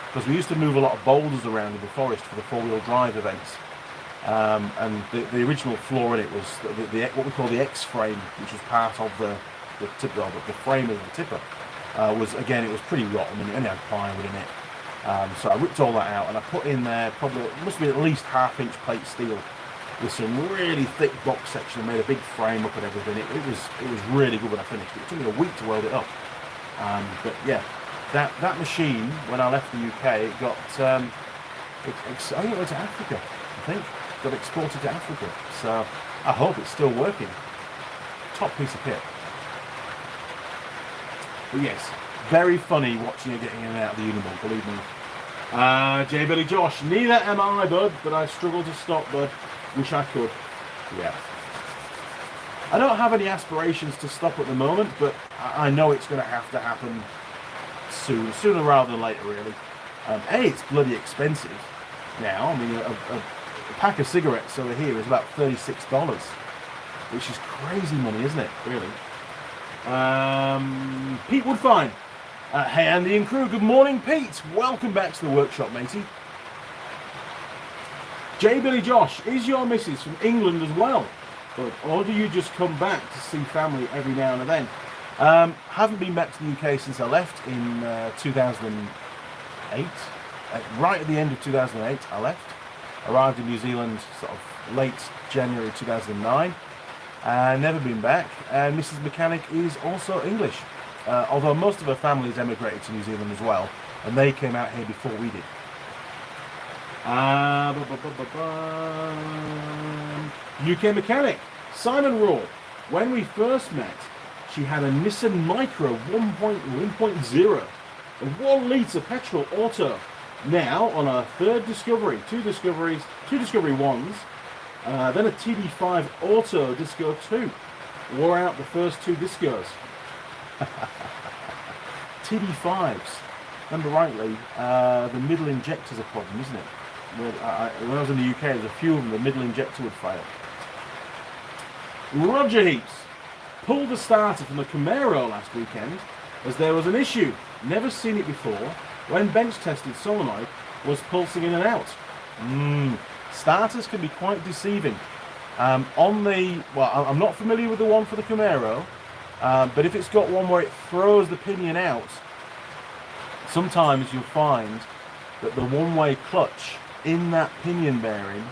because we used to move a lot of boulders around in the forest for the four-wheel drive events. And the original floor in it was what we call the X-frame, which was part of the frame of the tipper. It was pretty rotten, and it only had plywood in it. So I ripped all that out and I put in there it must be at least half-inch plate steel with some really thick box section, and made a big frame up and everything. It was really good when I finished it. It took me a week to weld it up. But yeah, that machine, when I left the UK, it got I think it went to Africa. I think got exported to Africa. So I hope it's still working. Top piece of kit. But yes, very funny watching her getting in and out of the Unimog, believe me. J. Billy Josh, neither am I, bud, but I struggle to stop, bud. Wish I could. Yeah. I don't have any aspirations to stop at the moment, but I know it's going to have to happen soon, sooner rather than later, really. It's bloody expensive now. I mean, a pack of cigarettes over here is about $36, which is crazy money, isn't it? Really. Pete Woodfine. Hey, Andy and crew. Good morning, Pete. Welcome back to the workshop, matey. J. Billy Josh, is your missus from England as well? Or do you just come back to see family every now and then? Haven't been back to the UK since I left in 2008. Right at the end of 2008, I left. Arrived in New Zealand sort of late January 2009. Never been back. And Mrs. Mechanic is also English. Although most of her family has emigrated to New Zealand as well. And they came out here before we did. UK Mechanic, Simon Raw. When we first met, she had a Nissan Micra 1.0, a 1 litre petrol auto. Now on our third discovery, two Discovery 1s, then a TD5 Auto Disco 2. Wore out the first 2 Discos. TD5s, remember rightly, the middle injector's a problem, isn't it? When I was in the UK, there was a few of them, the middle injector would fail. Roger Heaps pulled the starter from the Camaro last weekend as there was an issue, never seen it before, when bench tested solenoid was pulsing in and out. Starters can be quite deceiving. I'm not familiar with the one for the Camaro, but if it's got one where it throws the pinion out, sometimes you'll find that the one-way clutch in that pinion bearing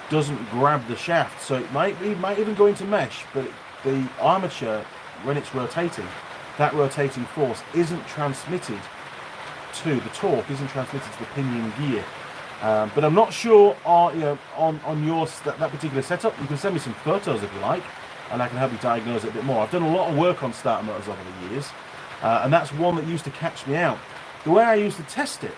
doesn't grab the shaft, so it might even go into mesh, but the armature, when it's rotating, that rotating force isn't transmitted to the torque, isn't transmitted to the pinion gear. But I'm not sure on your that particular setup. You can send me some photos if you like, and I can help you diagnose it a bit more. I've done a lot of work on starter motors over the years, and that's one that used to catch me out. The way I used to test it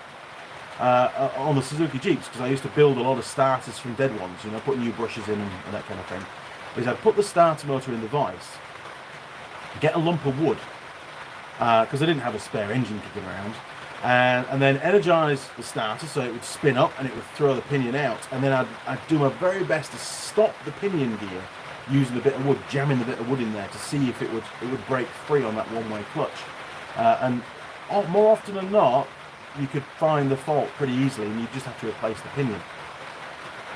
on the Suzuki Jeeps, because I used to build a lot of starters from dead ones, put new brushes in and that kind of thing, is I'd put the starter motor in the vise, get a lump of wood, because I didn't have a spare engine kicking around, and then energize the starter so it would spin up and it would throw the pinion out, and then I'd do my very best to stop the pinion gear using a bit of wood, jamming the bit of wood in there to see if it would break free on that one-way clutch. And more often than not, you could find the fault pretty easily, and you just have to replace the pinion.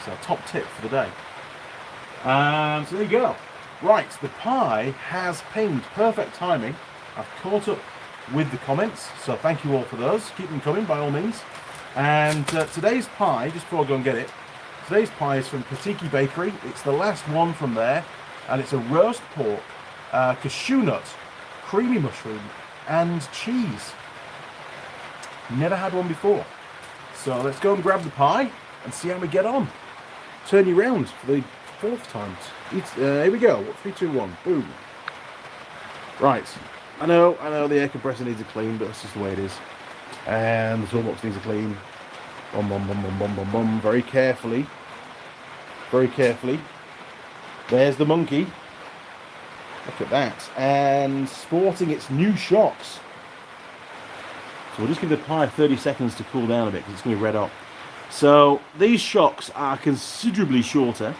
So, top tip for the day. So there you go. Right, the pie has pinged. Perfect timing. I've caught up with the comments, so thank you all for those. Keep them coming by all means. And today's pie, just before I go and get it, today's pie is from Katiki Bakery. It's the last one from there, and it's a roast pork, cashew nut, creamy mushroom, and cheese. Never had one before. So let's go and grab the pie and see how we get on. Turn you round for the 4th time. Here we go. 3, 2, 1. Boom. Right. I know the air compressor needs a clean, but that's just the way it is. And the toolbox needs a clean. Bum, bum, bum, bum, bum, bum, bum. Very carefully. Very carefully. There's the monkey. Look at that. And sporting its new shocks. So we'll just give the pie 30 seconds to cool down a bit, because it's going to be red hot. So these shocks are considerably shorter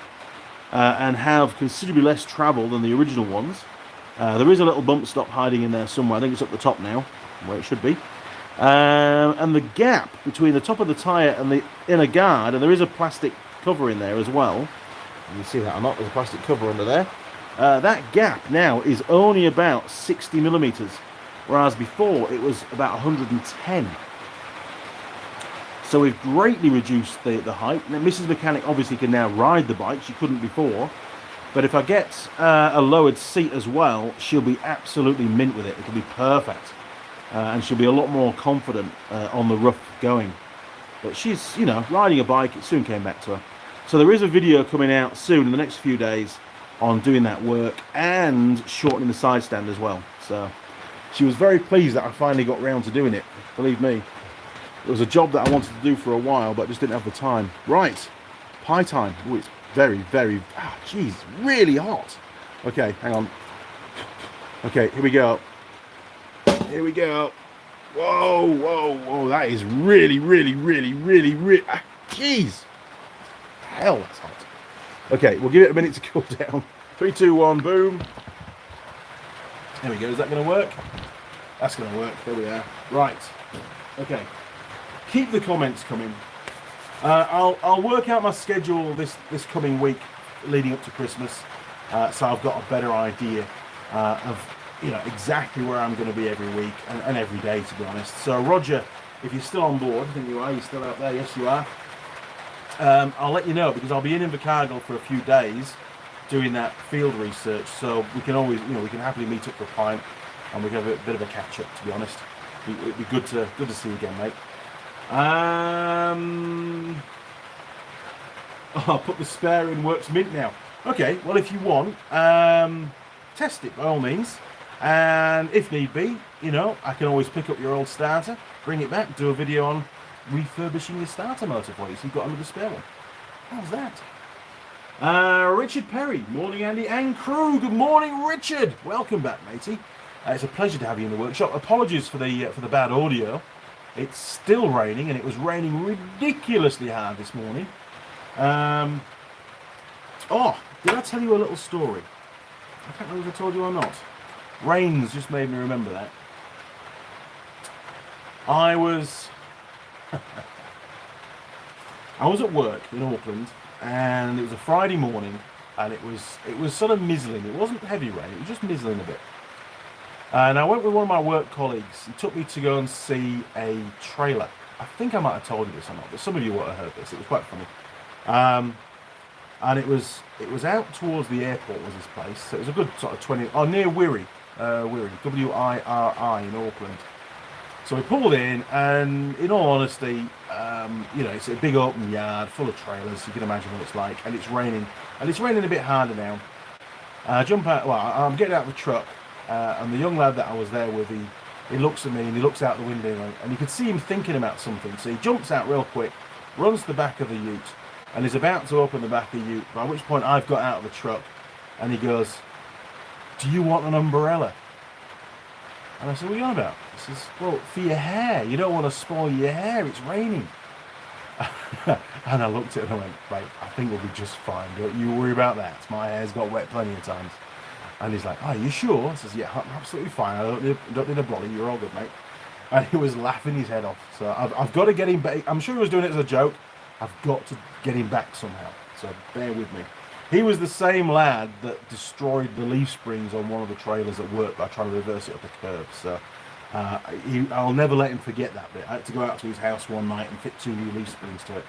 and have considerably less travel than the original ones. There is a little bump stop hiding in there somewhere. I think it's up the top now, where it should be. And the gap between the top of the tyre and the inner guard, and there is a plastic cover in there as well. You can see that or not, there's a plastic cover under there. That gap now is only about 60 millimetres. Whereas before it was about 110. So we've greatly reduced the height. Now, Mrs. Mechanic obviously can now ride the bike. She couldn't before. But if I get a lowered seat as well, she'll be absolutely mint with it. It'll be perfect. And she'll be a lot more confident on the rough going. But she's, riding a bike. It soon came back to her. So there is a video coming out soon in the next few days on doing that work and shortening the side stand as well. So she was very pleased that I finally got round to doing it, believe me. It was a job that I wanted to do for a while, but just didn't have the time. Right, pie time. Oh, it's very, very, geez, really hot. Okay, hang on. Okay, here we go. Here we go. Whoa, whoa, whoa, that is really, really, really, really, really, jeez. Hell, that's hot. Okay, we'll give it a minute to cool down. 3, 2, 1, boom. There we go, is that going to work? That's going to work, there we are. Right, okay. Keep the comments coming. I'll work out my schedule this coming week leading up to Christmas, so I've got a better idea of exactly where I'm going to be every week and every day, to be honest. So Roger, if you're still on board, I think you are. You're still out there. Yes, you are. I'll let you know, because I'll be in Invercargill for a few days doing that field research. So we can always, we can happily meet up for a pint and we can have a bit of a catch up. To be honest, it'd be good to see you again, mate. I'll put the spare in works mint now. Okay, well, if you want, test it by all means, and if need be, I can always pick up your old starter, bring it back, do a video on refurbishing your starter motor for you, so you've got another spare one. How's that? Richard Perry, morning Andy and crew. Good morning, Richard. Welcome back, matey. It's a pleasure to have you in the workshop. Apologies for the bad audio. It's still raining, and it was raining ridiculously hard this morning. Oh, did I tell you a little story? I can't remember if I told you or not. Rain's just made me remember that. I was at work in Auckland, and it was a Friday morning, and it was sort of mizzling. It wasn't heavy rain, it was just mizzling a bit. And I went with one of my work colleagues. He took me to go and see a trailer. I think I might have told you this or not, but some of you would have heard this. It was quite funny. And it was out towards the airport was this place. So it was a good sort of 20, near Wirri, W-I-R-I in Auckland. So we pulled in, and in all honesty, it's a big open yard full of trailers. You can imagine what it's like, and it's raining a bit harder now. Jump out. Well, I'm getting out of the truck, and the young lad that I was there with, he looks at me and he looks out the window, and you could see him thinking about something. So he jumps out real quick, runs to the back of the ute, and is about to open the back of the ute. By which point I've got out of the truck, and he goes, "Do you want an umbrella?" And I said, "What are you on about?" He says, "Well, for your hair. You don't want to spoil your hair. It's raining." And I looked at him and I went, "Right, I think we'll be just fine. Don't you worry about that. My hair's got wet plenty of times." And he's like, "Oh, are you sure?" I says, "Yeah, I'm absolutely fine. I don't need a brolly. You're all good, mate." And he was laughing his head off. So I've got to get him back. I'm sure he was doing it as a joke. I've got to get him back somehow. So bear with me. He was the same lad that destroyed the leaf springs on one of the trailers at work by trying to reverse it up a curve. So I'll never let him forget that bit. I had to go out to his house one night and fit 2 new leaf springs to it.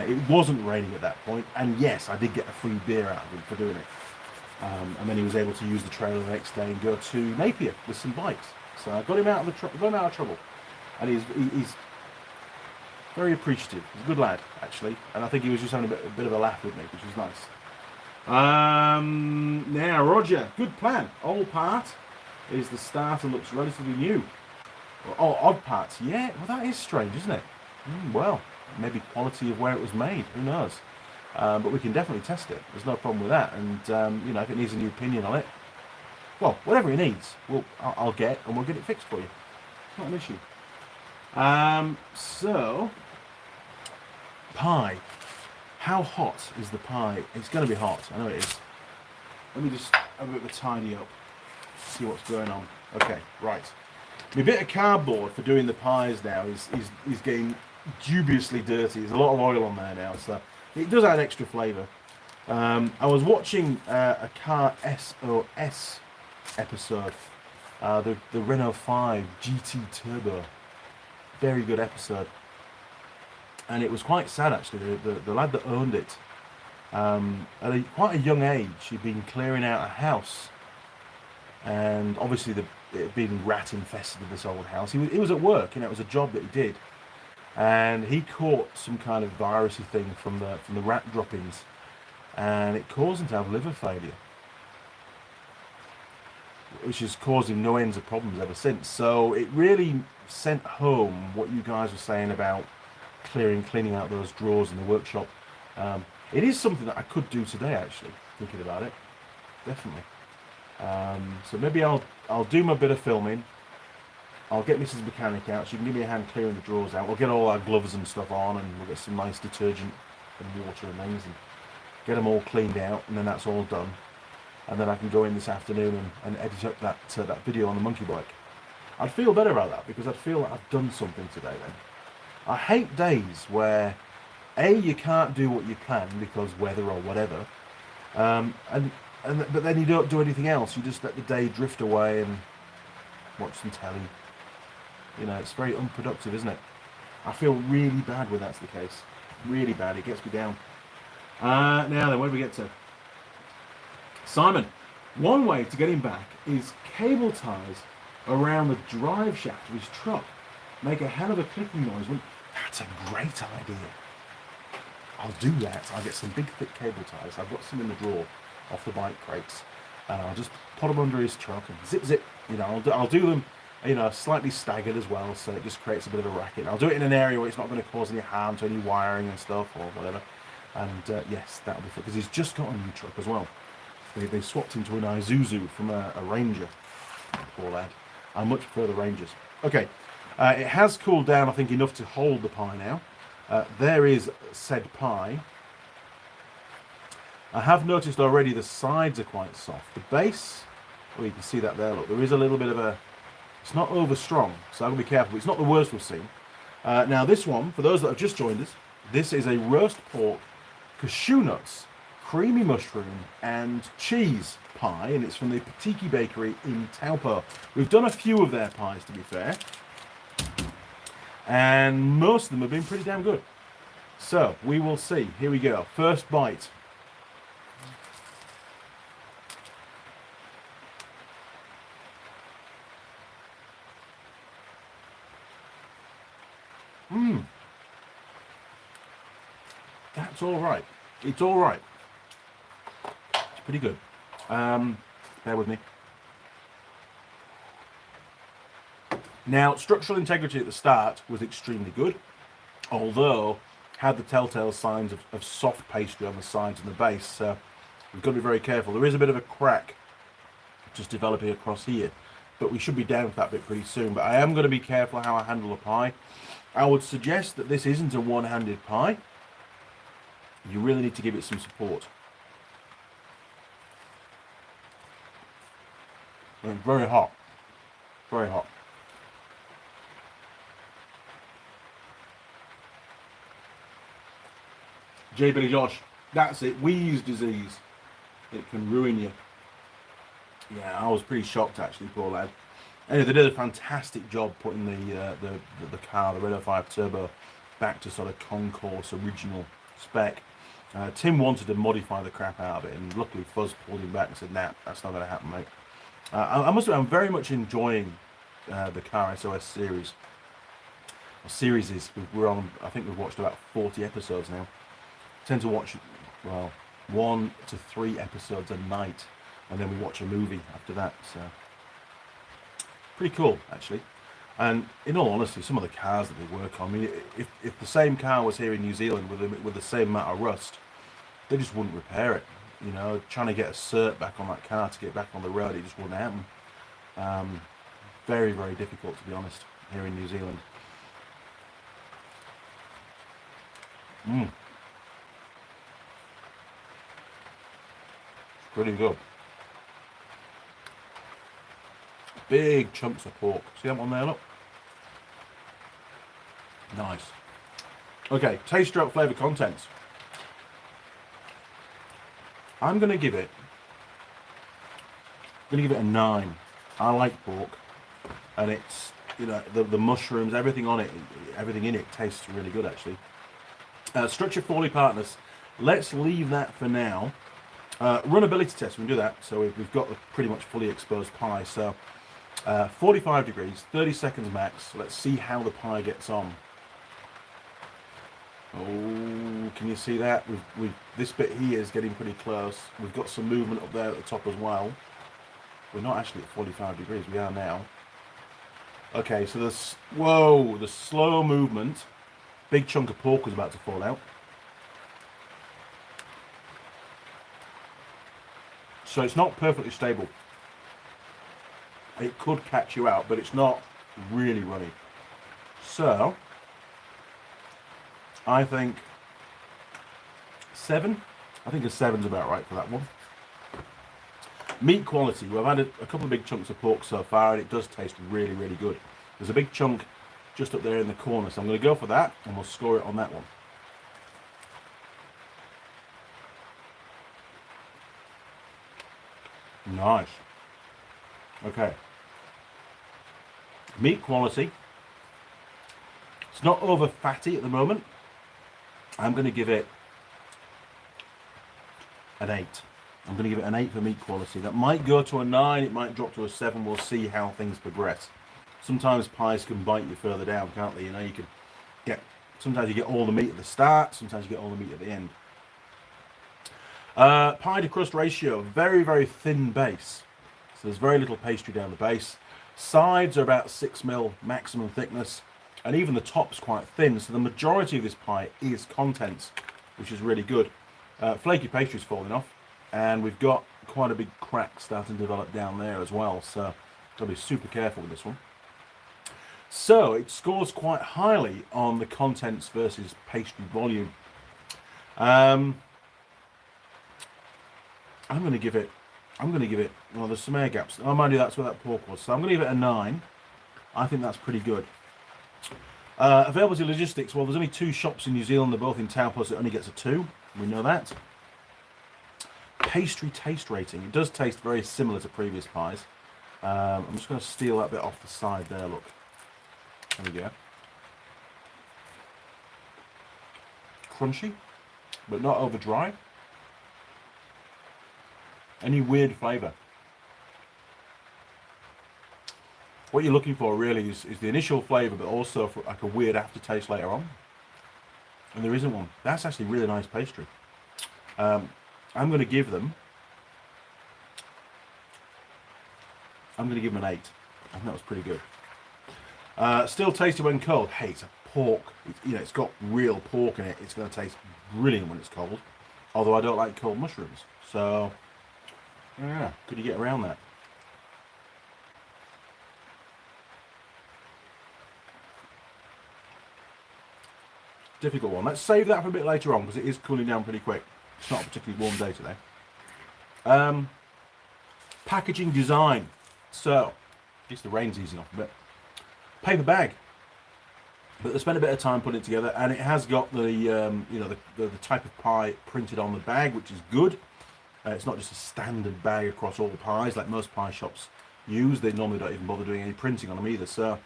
It wasn't raining at that point, and yes, I did get a free beer out of him for doing it. And then he was able to use the trailer the next day and go to Napier with some bikes. So I got him out of trouble, and he's very appreciative. He's a good lad, actually, and I think he was just having a bit of a laugh with me, which was nice. Now, Roger, good plan. Old part is the starter looks relatively new. Oh, odd parts, yeah. Well, that is strange, isn't it? Well, maybe quality of where it was made. Who knows? But we can definitely test it. There's no problem with that. And if it needs a new pinion on it, well, whatever it needs, I'll get, and we'll get it fixed for you. Not an issue. So, pie. How hot is the pie? It's going to be hot. I know it is. Let me just have a bit of a tidy up. See what's going on. Okay, right. My bit of cardboard for doing the pies now is getting dubiously dirty. There's a lot of oil on there now, so it does add extra flavour. I was watching a Car SOS episode, the Renault 5 GT Turbo. Very good episode. And it was quite sad, actually. The lad that owned it, at quite a young age, he'd been clearing out a house. And obviously it had been rat infested in this old house. He was at work, it was a job that he did. And he caught some kind of virusy thing from the rat droppings. And it caused him to have liver failure. which is causing no ends of problems ever since. So it really sent home what you guys were saying about cleaning out those drawers in the workshop. It is something that I could do today, actually, thinking about it. Definitely. So maybe I'll do my bit of filming. I'll get Mrs. Mechanic out. She can give me a hand clearing the drawers out. We'll get all our gloves and stuff on, and we'll get some nice detergent and water and things, and get them all cleaned out, and then that's all done. And then I can go in this afternoon and edit up that video on the monkey bike. I'd feel better about that, because I'd feel like I've done something today then. I hate days where A, you can't do what you plan because weather or whatever, but then you don't do anything else. You just let the day drift away and watch some telly. You know, it's very unproductive, isn't it? I feel really bad when that's the case. Really bad. It gets me down. Now then, where do we get to? Simon, one way to get him back is cable ties around the drive shaft of his truck. Make a hell of a clicking noise. That's a great idea. I'll do that. I'll get some big thick cable ties. I've got some in the drawer off the bike crates. And I'll just put them under his truck and zip zip. You know, I'll do them, you know, slightly staggered as well, so it just creates a bit of a racket. I'll do it in an area where it's not going to cause any harm to any wiring and stuff or whatever. And yes, that'll be fun, because he's just got a new truck as well. They swapped him to an Isuzu from a Ranger. Poor lad. I much prefer the Rangers. Okay, it has cooled down, I think, enough to hold the pie now. There is said pie. I have noticed already the sides are quite soft. The base, well, you can see that there, look, there is a little bit of a, it's not over strong, so I've got to be careful. It's not the worst we've seen. Now this one, for those that have just joined us, this is a roast pork, cashew nuts, creamy mushroom and cheese pie, and it's from the Patiki Bakery in Taupo. We've done a few of their pies, to be fair, and most of them have been pretty damn good. So we will see. Here we go. First bite. That's all right. It's all right. It's pretty good. Bear with me. Now, structural integrity at the start was extremely good, although had the telltale signs of soft pastry on the sides and the base. So we've got to be very careful. There is a bit of a crack just developing across here, but we should be down with that bit pretty soon. But I am going to be careful how I handle a pie. I would suggest that this isn't a one-handed pie. You really need to give it some support. It's very hot. Very hot. J. Billy Josh, that's it. Wheeze disease. It can ruin you. Yeah, I was pretty shocked actually, poor lad. Anyway, they did a fantastic job putting the car, the Red 05 Turbo, back to sort of concourse original spec. Tim wanted to modify the crap out of it, and luckily Fuzz pulled him back and said, nah, that's not going to happen, mate. I must admit, I'm very much enjoying the Car SOS series. We're on, I think we've watched about 40 episodes now. Tend to watch, well, 1 to 3 episodes a night, and then we watch a movie after that. So pretty cool, actually. And in all honesty, some of the cars that they work on, I mean, if the same car was here in New Zealand with the same amount of rust, they just wouldn't repair it. You know, trying to get a cert back on that car to get back on the road, it just wouldn't happen. Very, very difficult, to be honest, here in New Zealand. Pretty good. Big chunks of pork. See that one there, look? Nice. Okay, taste, stroke, flavour, contents. I'm going to give it a 9. I like pork, and it's, you know, the mushrooms, everything on it, everything in it tastes really good actually. Structure Foley Partners. Let's leave that for now. Runnability test, we can do that. So we've got a pretty much fully exposed pie. So 45 degrees, 30 seconds max. Let's see how the pie gets on. Oh, can you see that? This bit here is getting pretty close. We've got some movement up there at the top as well. We're not actually at 45 degrees. We are now. Okay, so this, whoa, the slow movement. Big chunk of pork was about to fall out. So it's not perfectly stable. It could catch you out, but it's not really runny. So I think 7. I think a 7's about right for that one. Meat quality. Well, I've had a couple of big chunks of pork so far, and it does taste really, really good. There's a big chunk just up there in the corner, so I'm going to go for that, and we'll score it on that one. Nice. Okay. Meat quality. It's not over fatty at the moment. I'm going to give it an 8. I'm going to give it an 8 for meat quality. That might go to a 9, it might drop to a 7. We'll see how things progress. Sometimes pies can bite you further down, can't they? You know, you can get, sometimes you get all the meat at the start, sometimes you get all the meat at the end. Pie to crust ratio, very, very thin base. So there's very little pastry down the base. Sides are about 6mm maximum thickness, and even the top's quite thin. So the majority of this pie is contents, which is really good. Flaky pastry's falling off, and we've got quite a big crack starting to develop down there as well. So got to be super careful with this one. So it scores quite highly on the contents versus pastry volume. I'm going to give it, well, there's some air gaps. Oh, mind you, that's where that pork was. So I'm going to give it a 9. I think that's pretty good. Availability logistics, well, there's only 2 shops in New Zealand. They're both in Taupo, so it only gets a 2. We know that. Pastry taste rating. It does taste very similar to previous pies. I'm just going to steal that bit off the side there, look. There we go. Crunchy, but not over dry. Any weird flavour. What you're looking for really is the initial flavour, but also for like a weird aftertaste later on. And there isn't one. That's actually really nice pastry. I'm going to give them an 8. I think that was pretty good. Still tasty when cold. Hey, it's a pork. It's got real pork in it. It's going to taste brilliant when it's cold. Although I don't like cold mushrooms. So, yeah, could you get around that? Difficult one. Let's save that for a bit later on because it is cooling down pretty quick. It's not a particularly warm day today. Packaging design. So, at least the rain's easing off a bit. Paper bag. But they spent a bit of time putting it together, and it has got the the type of pie printed on the bag, which is good. It's not just a standard bag across all the pies like most pie shops use. They normally don't even bother doing any printing on them either. So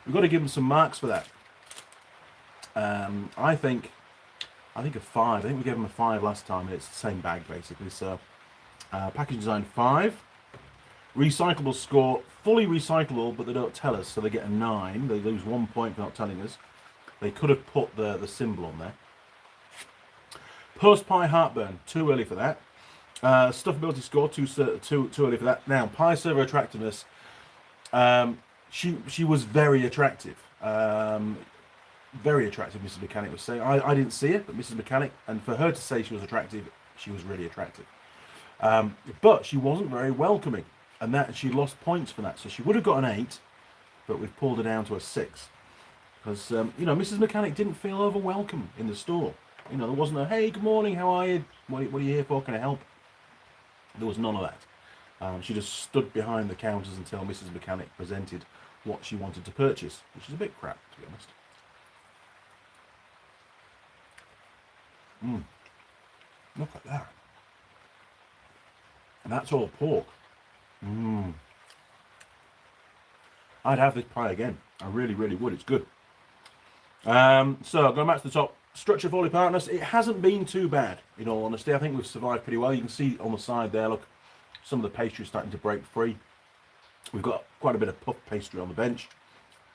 we've got to give them some marks for that. I think a 5. I think we gave them a 5 last time, and it's the same bag basically. So packaging design 5. Recyclable score, fully recyclable, but they don't tell us, so they get a 9. They lose 1 point for not telling us. They could have put the symbol on there. Post pie heartburn, too early for that. Stuffability score, too early for that. Now, pie server attractiveness. She was very attractive. Very attractive, Mrs. Mechanic was saying. I didn't see it, but Mrs. Mechanic, and for her to say she was attractive, she was really attractive. But she wasn't very welcoming, and that she lost points for that. So she would have got an 8, but we've pulled her down to a 6 because Mrs. Mechanic didn't feel over welcome in the store. There wasn't a hey, good morning, how are you? What are you here for? Can I help? There was none of that. She just stood behind the counters until Mrs. Mechanic presented what she wanted to purchase, which is a bit crap, to be honest. Look at that. And that's all pork. I'd have this pie again. I really, really would. It's good. So going back to the top, structure for partners. It hasn't been too bad, in all honesty. I think we've survived pretty well. You can see on the side there, look, some of the pastry is starting to break free. We've got quite a bit of puff pastry on the bench.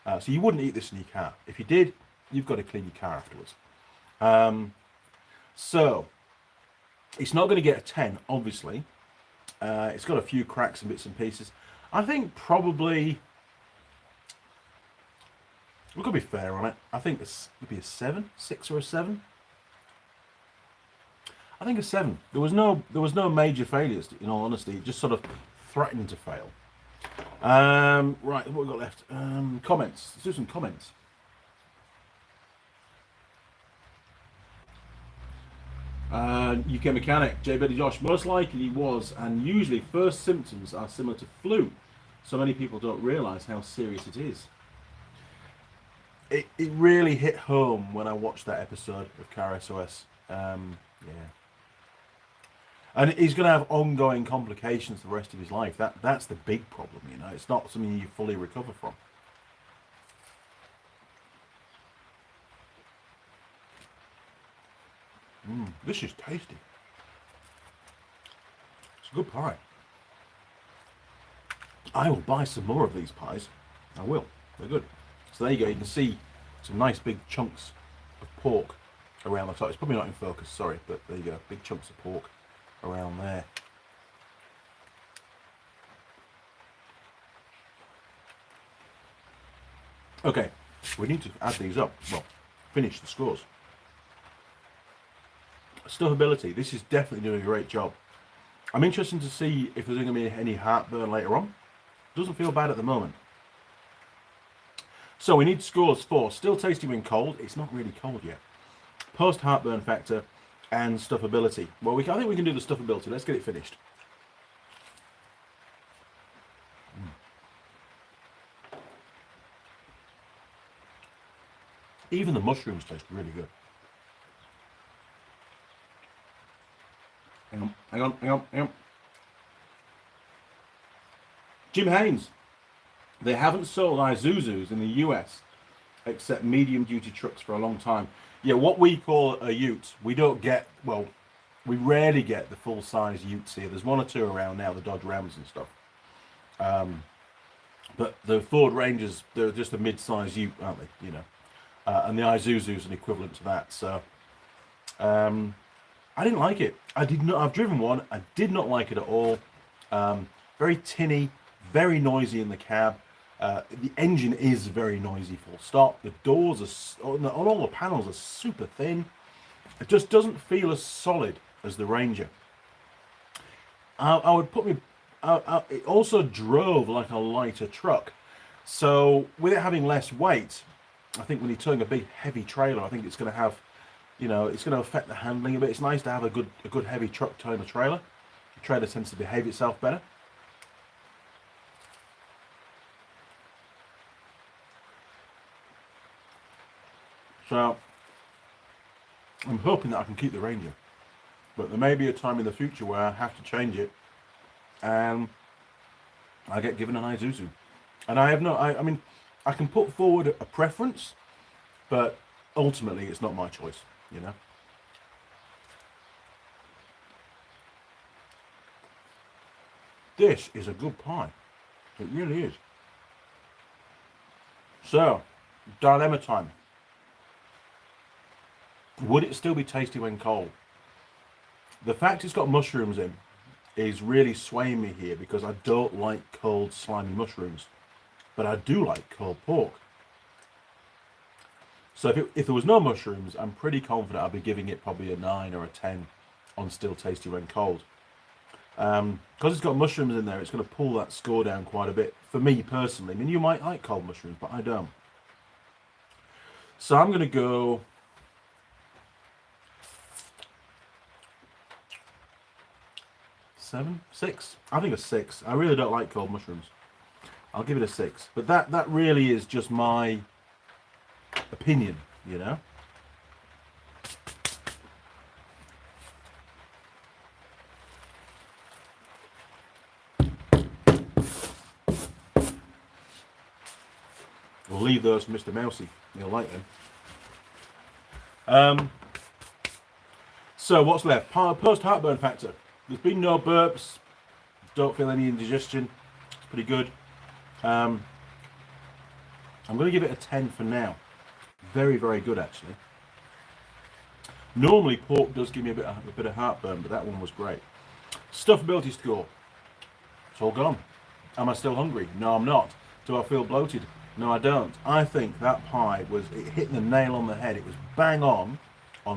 So you wouldn't eat this in your car. If you did, you've got to clean your car afterwards. So it's not going to get a 10, obviously. It's got a few cracks and bits and pieces. I think probably, we're going to be fair on it, I think it's maybe a 7, 6 or a 7. I think a 7. There was no major failures, in all honesty. It just sort of threatened to fail. Right, what we got left? Comments. Let's do some comments. UK mechanic, J. Betty Josh, most likely was, and usually first symptoms are similar to flu. So many people don't realise how serious it is. It really hit home when I watched that episode of Car SOS. Yeah. And he's going to have ongoing complications the rest of his life. That's the big problem, you know. It's not something you fully recover from. This is tasty. It's a good pie. I will buy some more of these pies. I will. They're good. So there you go. You can see some nice big chunks of pork around the top. It's probably not in focus, sorry, but there you go. Big chunks of pork around there. Okay, we need to add these up. Well, finish the scores. Stuffability. This is definitely doing a great job. I'm interested to see if there's going to be any heartburn later on. Doesn't feel bad at the moment. So we need scores for still tasty when cold. It's not really cold yet. Post heartburn factor and stuffability. Well, I think we can do the stuffability. Let's get it finished. Even the mushrooms taste really good. Hang on. Jim Haynes. They haven't sold Isuzus in the US except medium duty trucks for a long time. Yeah, what we call a ute, we don't get, well, we rarely get the full size utes here. There's one or two around now, the Dodge Rams and stuff. But the Ford Rangers, they're just a mid-size ute, aren't they? You know, and the Isuzu is an equivalent to that. So I didn't like it. I've driven one. I did not like it at all. Very tinny, very noisy in the cab. The engine is very noisy, full stop. The doors are, on all the panels are super thin. It just doesn't feel as solid as the Ranger. It also drove like a lighter truck. So with it having less weight, I think when you're towing a big heavy trailer, I think it's going to have, you know, it's going to affect the handling a bit. It's nice to have a good heavy truck towing a trailer. The trailer tends to behave itself better. So I'm hoping that I can keep the Ranger, but there may be a time in the future where I have to change it and I get given an Isuzu. And I have no, I mean, I can put forward a preference, but ultimately it's not my choice, you know. This is a good pie. It really is. So, dilemma time. Would it still be tasty when cold? The fact it's got mushrooms in is really swaying me here because I don't like cold slimy mushrooms, but I do like cold pork. So if there was no mushrooms, I'm pretty confident I'd be giving it probably a 9 or a 10 on still tasty when cold. Because it's got mushrooms in there, it's going to pull that score down quite a bit for me personally. I mean, you might like cold mushrooms, but I don't. So I'm going to go 7, 6. I think a 6. I really don't like cold mushrooms. I'll give it a 6. But that really is just my opinion, you know. We'll leave those for Mr. Mousy. He'll like them. So what's left? Post heartburn factor. There's been no burps. Don't feel any indigestion. It's pretty good. I'm going to give it a 10 for now. Very, very good actually. Normally pork does give me a bit of heartburn, but that one was great. Stuffability score. all gone. Am I still hungry? No, I'm not. Do I feel bloated? No, I don't. I think that pie it hit the nail on the head. It was bang on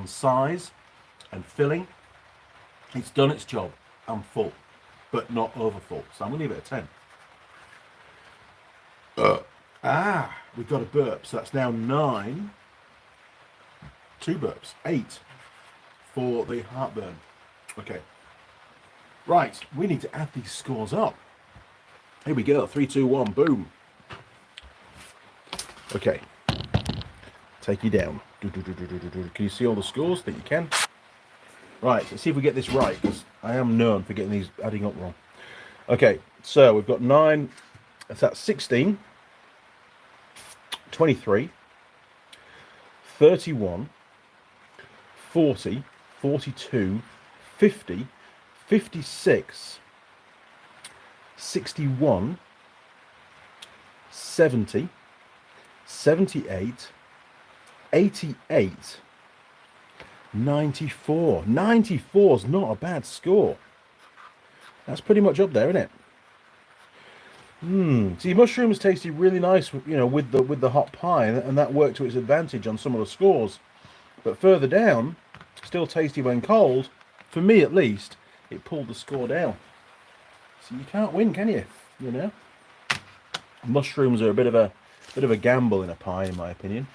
size and filling. It's done its job. I'm full, but not over full. So I'm going to leave it a 10. We've got a burp. So that's now 9. 2 burps. 8 for the heartburn. Okay. Right. We need to add these scores up. Here we go. 3, 2, 1. Boom. Okay. Take you down. Can you see all the scores? Think you can? Right, let's see if we get this right, because I am known for getting these adding up wrong. Okay, so we've got 9, that's 16, 23, 31, 40, 42, 50, 56, 61, 70, 78, 88, 94. 94 is not a bad score. That's pretty much up there, isn't it? See, mushrooms tasted really nice, you know, with the hot pie, and that worked to its advantage on some of the scores. But further down, still tasty when cold. For me, at least, it pulled the score down. So you can't win, can you? You know, mushrooms are a bit of a gamble in a pie, in my opinion.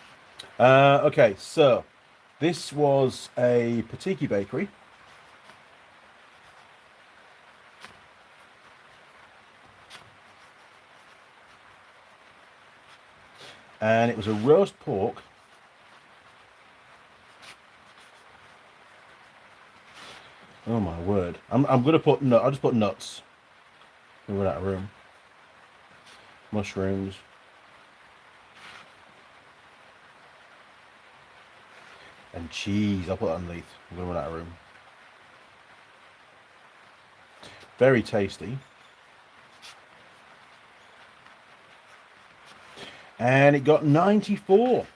Okay, so this was a Patiki bakery. And it was a roast pork. Oh my word. I'm gonna put I'll just put nuts. We're out of room. Mushrooms. And cheese. I'll put that underneath. I'm going to run out of room. Very tasty. And it got 94.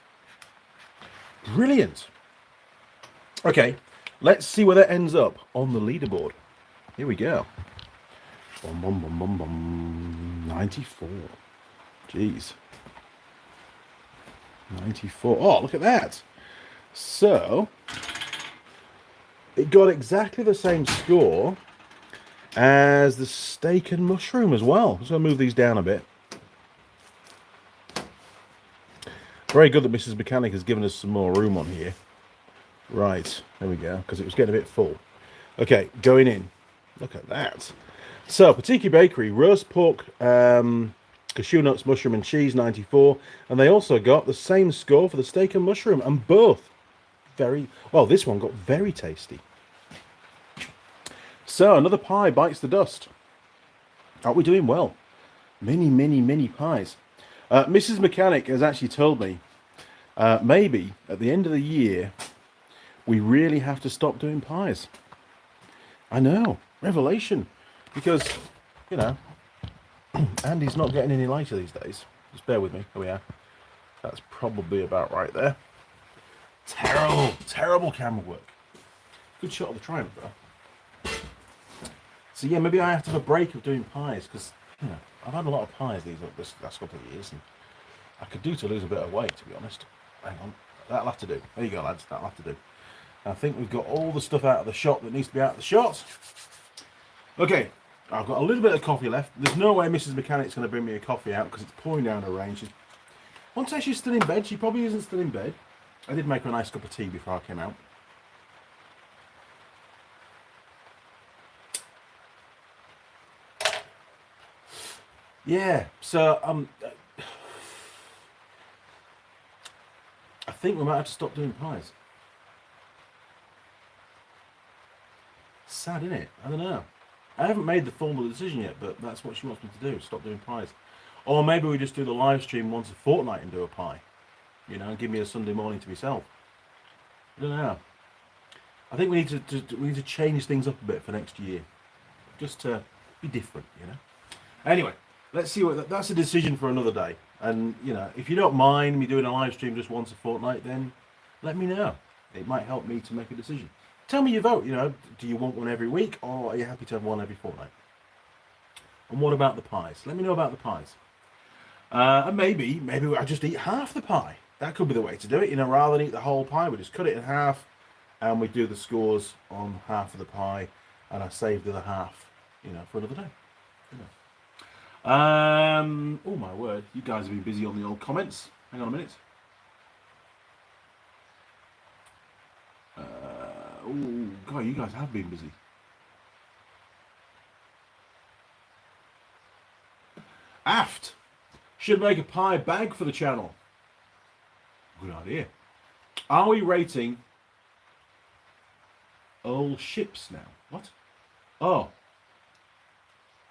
Brilliant. Okay, let's see where that ends up on the leaderboard. Here we go. Bum, bum, bum, bum, bum. 94. Jeez. 94. Oh, look at that. So, it got exactly the same score as the steak and mushroom as well. I'm just going to move these down a bit. Very good that Mrs. Mechanic has given us some more room on here. Right, there we go, because it was getting a bit full. Okay, going in. Look at that. So, Patiki Bakery, roast pork, cashew nuts, mushroom and cheese, 94. And they also got the same score for the steak and mushroom, and both very, well, this one got very tasty. So, another pie bites the dust. Aren't we doing well? Many pies. Mrs. Mechanic has actually told me, maybe at the end of the year, we really have to stop doing pies. I know, revelation. Because, you know, Andy's not getting any lighter these days. Just bear with me. Here we are. That's probably about right there. Terrible camera work. Good shot of the triumph, though. So yeah, maybe I have to have a break of doing pies, because, you know, I've had a lot of pies this last couple of years, and I could do to lose a bit of weight, to be honest. Hang on. That'll have to do. There you go, lads. That'll have to do. I think we've got all the stuff out of the shop that needs to be out of the shop. Okay. I've got a little bit of coffee left. There's no way Mrs. Mechanic's going to bring me a coffee out because it's pouring down her rain. Won't say she's still in bed. She probably isn't still in bed. I did make her a nice cup of tea before I came out. Yeah, so I think we might have to stop doing pies. Sad, isn't it? I don't know. I haven't made the formal decision yet, but that's what she wants me to do, stop doing pies. Or maybe we just do the live stream once a fortnight and do a pie. You know, and give me a Sunday morning to myself. I don't know. I think we need to change things up a bit for next year. Just to be different, you know. Anyway, let's see what that's a decision for another day. And, you know, if you don't mind me doing a live stream just once a fortnight, then let me know. It might help me to make a decision. Tell me your vote, you know, do you want one every week, or are you happy to have one every fortnight? And what about the pies? Let me know about the pies. And maybe I just eat half the pie. That could be the way to do it. You know, rather than eat the whole pie, we just cut it in half, and we do the scores on half of the pie, and I save the other half, you know, for another day. You know. Oh my word, you guys have been busy on the old comments. Hang on a minute. Oh God, you guys have been busy. Aft should make a pie bag for the channel. Good idea. Are we rating old ships now? What? Oh.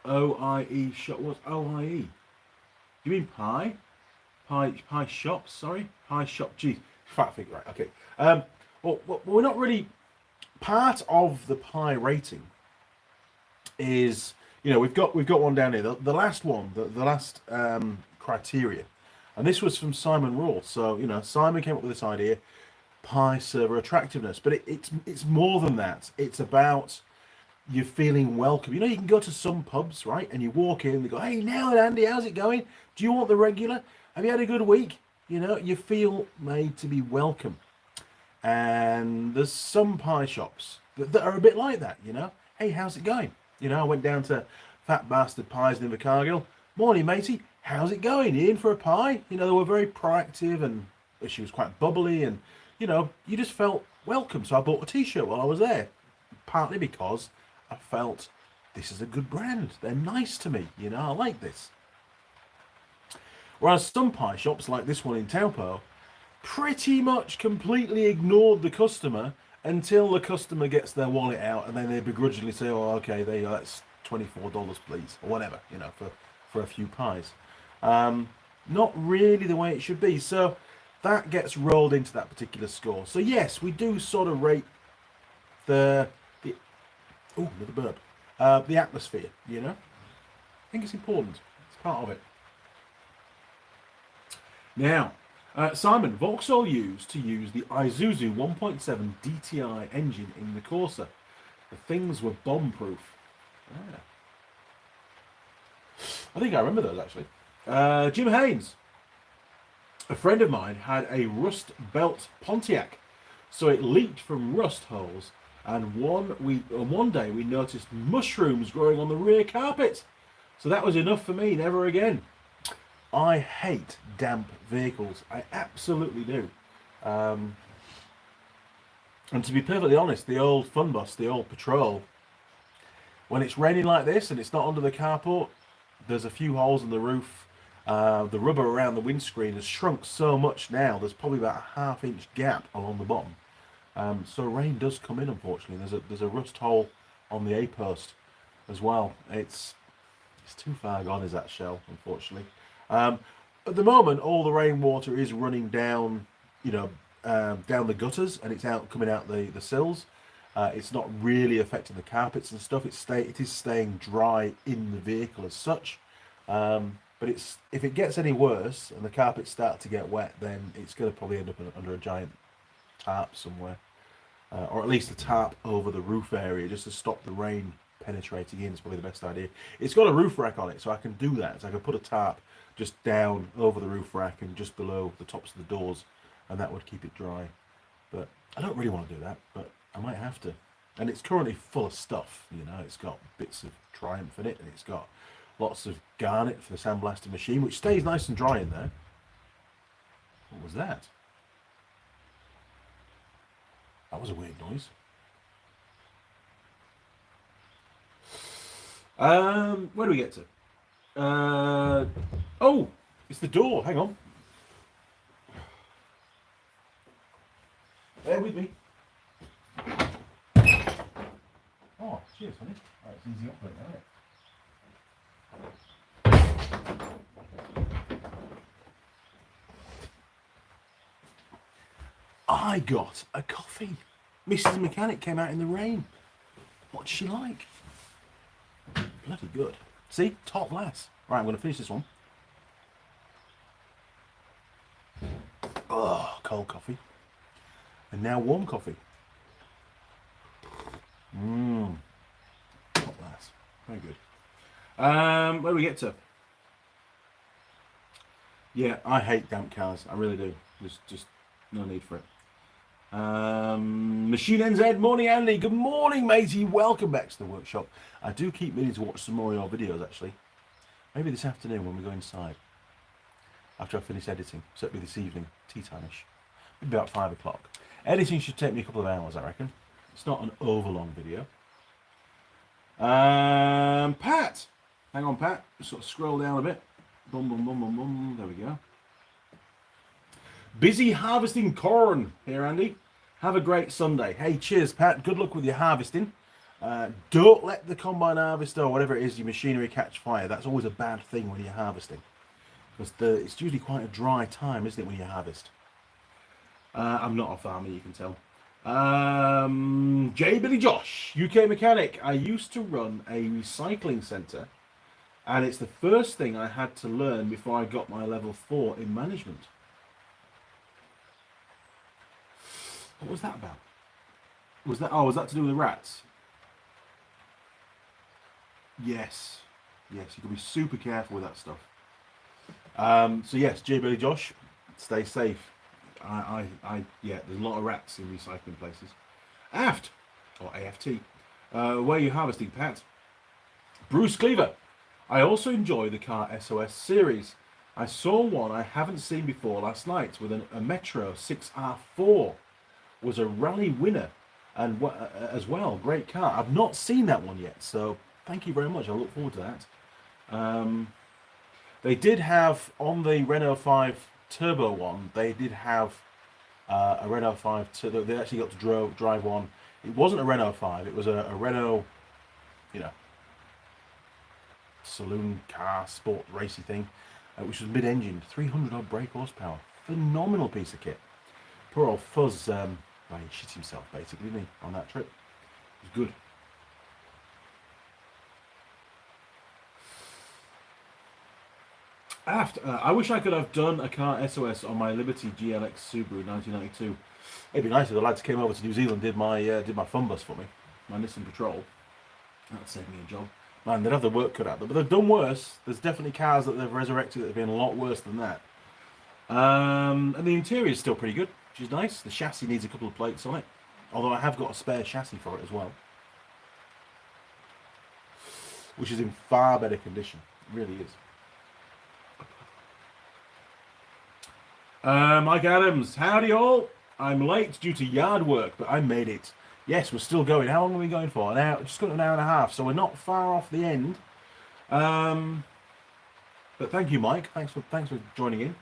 OIE shop. What's OIE? You mean pie? Pie shops, sorry? Pie shop. Geez. Fat figure, right, okay. Well, we're not really... Part of the pie rating is... You know, we've got one down here. The last one, the last criteria. And this was from Simon Raw. So, you know, Simon came up with this idea. Pie server attractiveness. But it's more than that. It's about... you're feeling welcome. You know, you can go to some pubs, right? And you walk in, they go, hey, now Andy, how's it going? Do you want the regular? Have you had a good week? You know, you feel made to be welcome. And there's some pie shops that are a bit like that, you know. Hey, how's it going? You know, I went down to Fat Bastard Pies in Invercargill. Morning, matey. How's it going? You in for a pie? You know, they were very proactive, and she was quite bubbly, and, you know, you just felt welcome. So I bought a t-shirt while I was there, partly because I felt this is a good brand. They're nice to me. You know, I like this. Whereas some pie shops, like this one in Taupo, pretty much completely ignored the customer until the customer gets their wallet out, and then they begrudgingly say, oh, okay, there you go, that's $24, please, or whatever, you know, for a few pies. Not really the way it should be. So that gets rolled into that particular score. So yes, we do sort of rate the oh, another burp. The atmosphere, you know? I think it's important. It's part of it. Now, Simon, Vauxhall used the Isuzu 1.7 DTI engine in the Corsa. The things were bomb-proof. Ah. I think I remember those, actually. Jim Haynes. A friend of mine had a rust belt Pontiac, so it leaked from rust holes. And one day we noticed mushrooms growing on the rear carpet. So that was enough for me, never again. I hate damp vehicles. I absolutely do. And to be perfectly honest, the old fun bus, the old Patrol, when it's raining like this and it's not under the carport, there's a few holes in the roof. The rubber around the windscreen has shrunk so much now, there's probably about a half-inch gap along the bottom. So rain does come in, unfortunately. There's a rust hole on the A-post as well. It's too far gone, is that shell, unfortunately. At the moment, all the rainwater is running down, you know, down the gutters, and it's coming out the sills. It's not really affecting the carpets and stuff. It is staying dry in the vehicle as such. But if it gets any worse and the carpets start to get wet, then it's going to probably end up under a giant tarp somewhere, or at least a tarp over the roof area just to stop the rain penetrating in. Is probably the best idea. It's got a roof rack on it, so I can do that. So I can put a tarp just down over the roof rack and just below the tops of the doors, and that would keep it dry. But I don't really want to do that, but I might have to. And it's currently full of stuff, you know. It's got bits of Triumph in it, and it's got lots of garnet for the sandblasting machine, which stays nice and dry in there. What was that? That was a weird noise. Where do we get to? Oh, it's the door. Hang on. Bear with me. Oh, cheers, honey. All right, it's easy up right now. I got a coffee. Mrs. Mechanic came out in the rain. What's she like? Bloody good. See? Top class. Right, I'm going to finish this one. Oh, cold coffee. And now warm coffee. Top class. Very good. Where do we get to? Yeah, I hate damp cars. I really do. There's just no need for it. Machine NZ, morning Andy. Good morning, matey. Welcome back to the workshop. I do keep meaning to watch some more of your videos, actually. Maybe this afternoon when we go inside. After I finish editing. So it'll be this evening, tea time-ish. Maybe about 5 o'clock. Editing should take me a couple of hours, I reckon. It's not an overlong video. Pat. Hang on, Pat. Just sort of scroll down a bit. Boom, boom, boom, boom, boom. There we go. Busy harvesting corn here, Andy. Have a great Sunday. Hey, cheers, Pat. Good luck with your harvesting. Don't let the combine harvester or whatever it is, your machinery catch fire. That's always a bad thing when you're harvesting. Because it's usually quite a dry time, isn't it, when you harvest? I'm not a farmer, you can tell. J. Billy Josh, UK mechanic. I used to run a recycling centre, and it's the first thing I had to learn before I got my level 4 in management. What was that about? Was that to do with the rats? Yes. Yes, you can be super careful with that stuff. So yes, J. Billy Josh, stay safe. Yeah, there's a lot of rats in recycling places. Aft, or AFT. Where are you harvesting, Pat? Bruce Cleaver. I also enjoy the car SOS series. I saw one I haven't seen before last night with a Metro 6R4. Was a rally winner and as well. Great car. I've not seen that one yet, so thank you very much. I look forward to that. They did have on the Renault 5 Turbo one. They did have a Renault 5 Turbo. They actually got to drive one. It wasn't a Renault 5. It was a Renault, saloon car sport racy thing, which was mid-engine, 300 odd brake horsepower. Phenomenal piece of kit. Poor old Fuzz. He shit himself basically, didn't he, on that trip? It was good. Aft, I wish I could have done a car SOS on my Liberty GLX Subaru 1992. It'd be nice if the lads came over to New Zealand, did my fun bus for me, my Nissan Patrol. That'd save me a job. Man, they'd have the work cut out, but they've done worse. There's definitely cars that they've resurrected that have been a lot worse than that. And the interior is still pretty good, which is nice. The chassis needs a couple of plates on it, although I have got a spare chassis for it as well, which is in far better condition. It really is. Mike Adams, howdy all. I'm late due to yard work, but I made it. Yes, we're still going. How long are we going for? An hour, just got an hour and a half, so we're not far off the end. But thank you, Mike. Thanks for tuning in.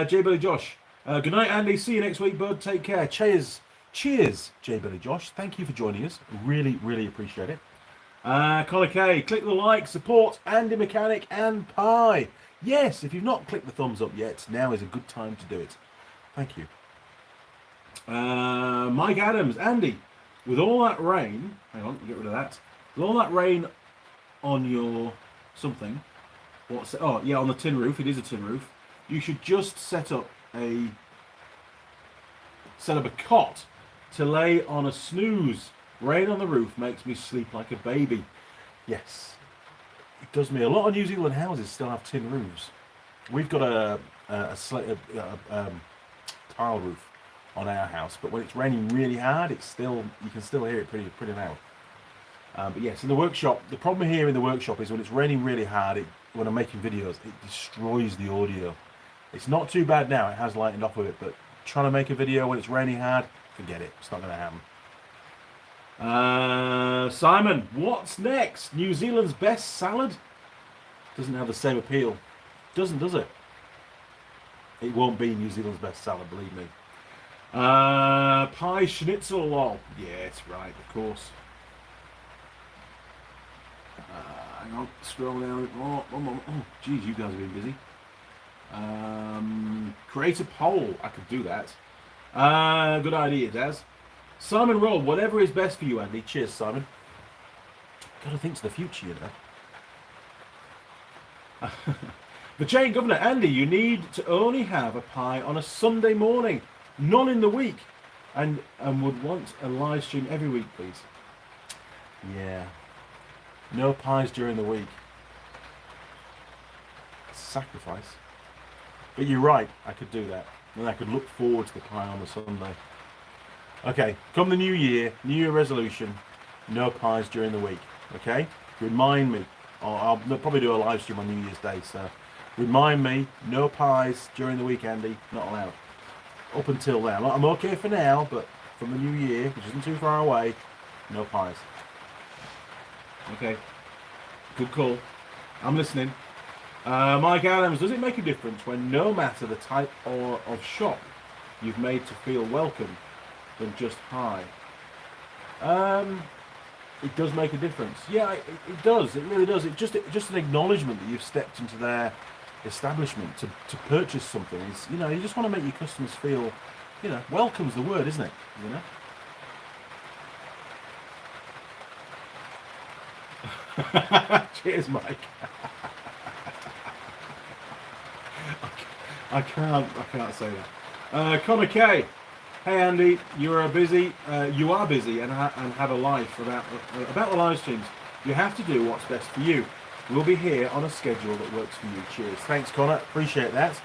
J. Billy Josh. Good night, Andy. See you next week, bud. Take care. Cheers, J. Billy Josh. Thank you for joining us. Really, really appreciate it. Colin K. Click the like, support Andy Mechanic and Pie. Yes, if you've not clicked the thumbs up yet, now is a good time to do it. Thank you. Mike Adams, Andy, with all that rain, hang on, get rid of that. With all that rain on your something, on the tin roof, it is a tin roof, you should just set up a cot to lay on a snooze. Rain on the roof makes me sleep like a baby. Yes. It does me. A lot of New Zealand houses still have tin roofs. We've got a tile roof on our house, but when it's raining really hard, you can still hear it pretty loud. But yes, in the workshop, the problem here in the workshop is when it's raining really hard, when I'm making videos, it destroys the audio. It's not too bad now, it has lightened off with it, but trying to make a video when it's raining hard, forget it, it's not going to happen. Simon, what's next? New Zealand's best salad? Doesn't have the same appeal. Doesn't, does it? It won't be New Zealand's best salad, believe me. Pie schnitzel, lol. Yeah, it's right, of course. Hang on, scroll down a bit more. Oh, geez, you guys have been busy. Create a poll. I could do that. Good idea, Daz. Simon Roll, whatever is best for you, Andy. Cheers, Simon. Gotta think to the future, you know. The chain governor, Andy, you need to only have a pie on a Sunday morning, none in the week, and would want a live stream every week, please. Yeah. No pies during the week. It's a sacrifice. But you're right, I could do that. And I could look forward to the pie on a Sunday. Okay, come the new year resolution, no pies during the week. Okay? Remind me. I'll probably do a live stream on New Year's Day, so remind me, no pies during the week, Andy. Not allowed. Up until then. I'm okay for now, but from the new year, which isn't too far away, no pies. Okay. Good call. I'm listening. Mike Adams, does it make a difference when no matter the type of shop you've made to feel welcome than just hi? It does make a difference. Yeah, it does. It really does. It's just an acknowledgement that you've stepped into their establishment to purchase something. It's, you just want to make your customers feel, welcome's the word, isn't it? Cheers, Mike. I can't say that. Connor K. Hey Andy, you are busy and have a life about the live streams. You have to do what's best for you. We'll be here on a schedule that works for you. Cheers. Thanks, Connor. Appreciate that.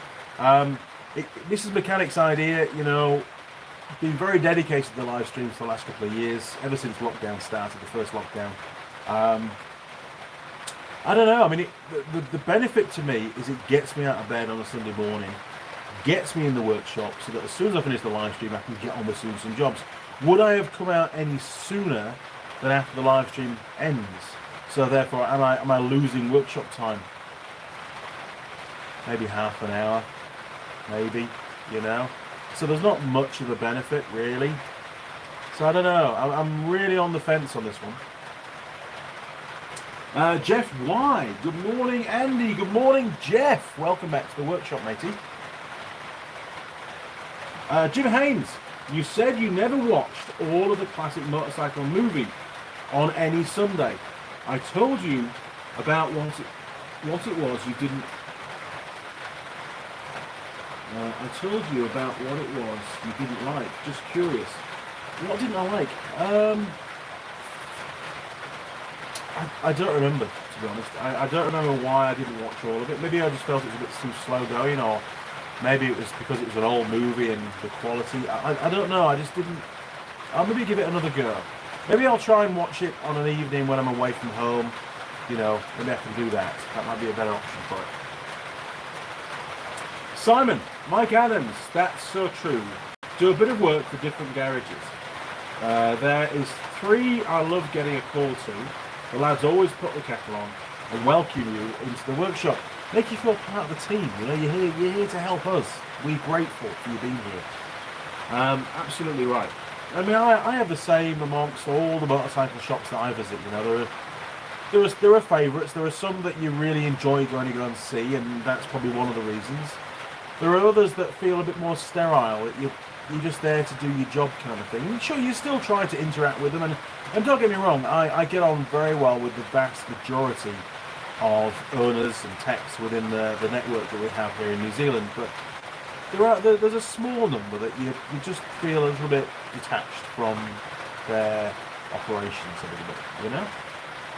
This is Mechanic's idea. Been very dedicated to the live streams for the last couple of years, ever since lockdown started, the first lockdown. I don't know. I mean, the benefit to me is it gets me out of bed on a Sunday morning, gets me in the workshop, so that as soon as I finish the live stream, I can get on with doing some jobs. Would I have come out any sooner than after the live stream ends? So therefore, am I losing workshop time? Maybe half an hour, maybe. So there's not much of a benefit really. So I don't know. I'm really on the fence on this one. Jeff Y. Good morning, Andy. Good morning, Jeff. Welcome back to the workshop, matey. Jim Haynes, you said you never watched all of the classic motorcycle movie on any Sunday. I told you about what it was you didn't. I told you about what it was you didn't like. Just curious. What didn't I like? I don't remember, to be honest. I don't remember why I didn't watch all of it. Maybe I just felt it was a bit too slow going, or maybe it was because it was an old movie and the quality. I don't know. I just didn't. I'll maybe give it another go. Maybe I'll try and watch it on an evening when I'm away from home. Maybe I can do that. That might be a better option for it. Simon, Mike Adams, that's so true. Do a bit of work for different garages. There is 3 I love getting a call to. The lads always put the kettle on and welcome you into the workshop. Make you feel part of the team. You're here to help us. We're grateful for you being here. Absolutely right. I mean, I have the same amongst all the motorcycle shops that I visit. There are favourites. There are some that you really enjoy going to go and see, and that's probably one of the reasons. There are others that feel a bit more sterile. That you're just there to do your job kind of thing. And sure, you still try to interact with them, and don't get me wrong, I get on very well with the vast majority of owners and techs within the network that we have here in New Zealand, but there's a small number that you just feel a little bit detached from their operations a little bit,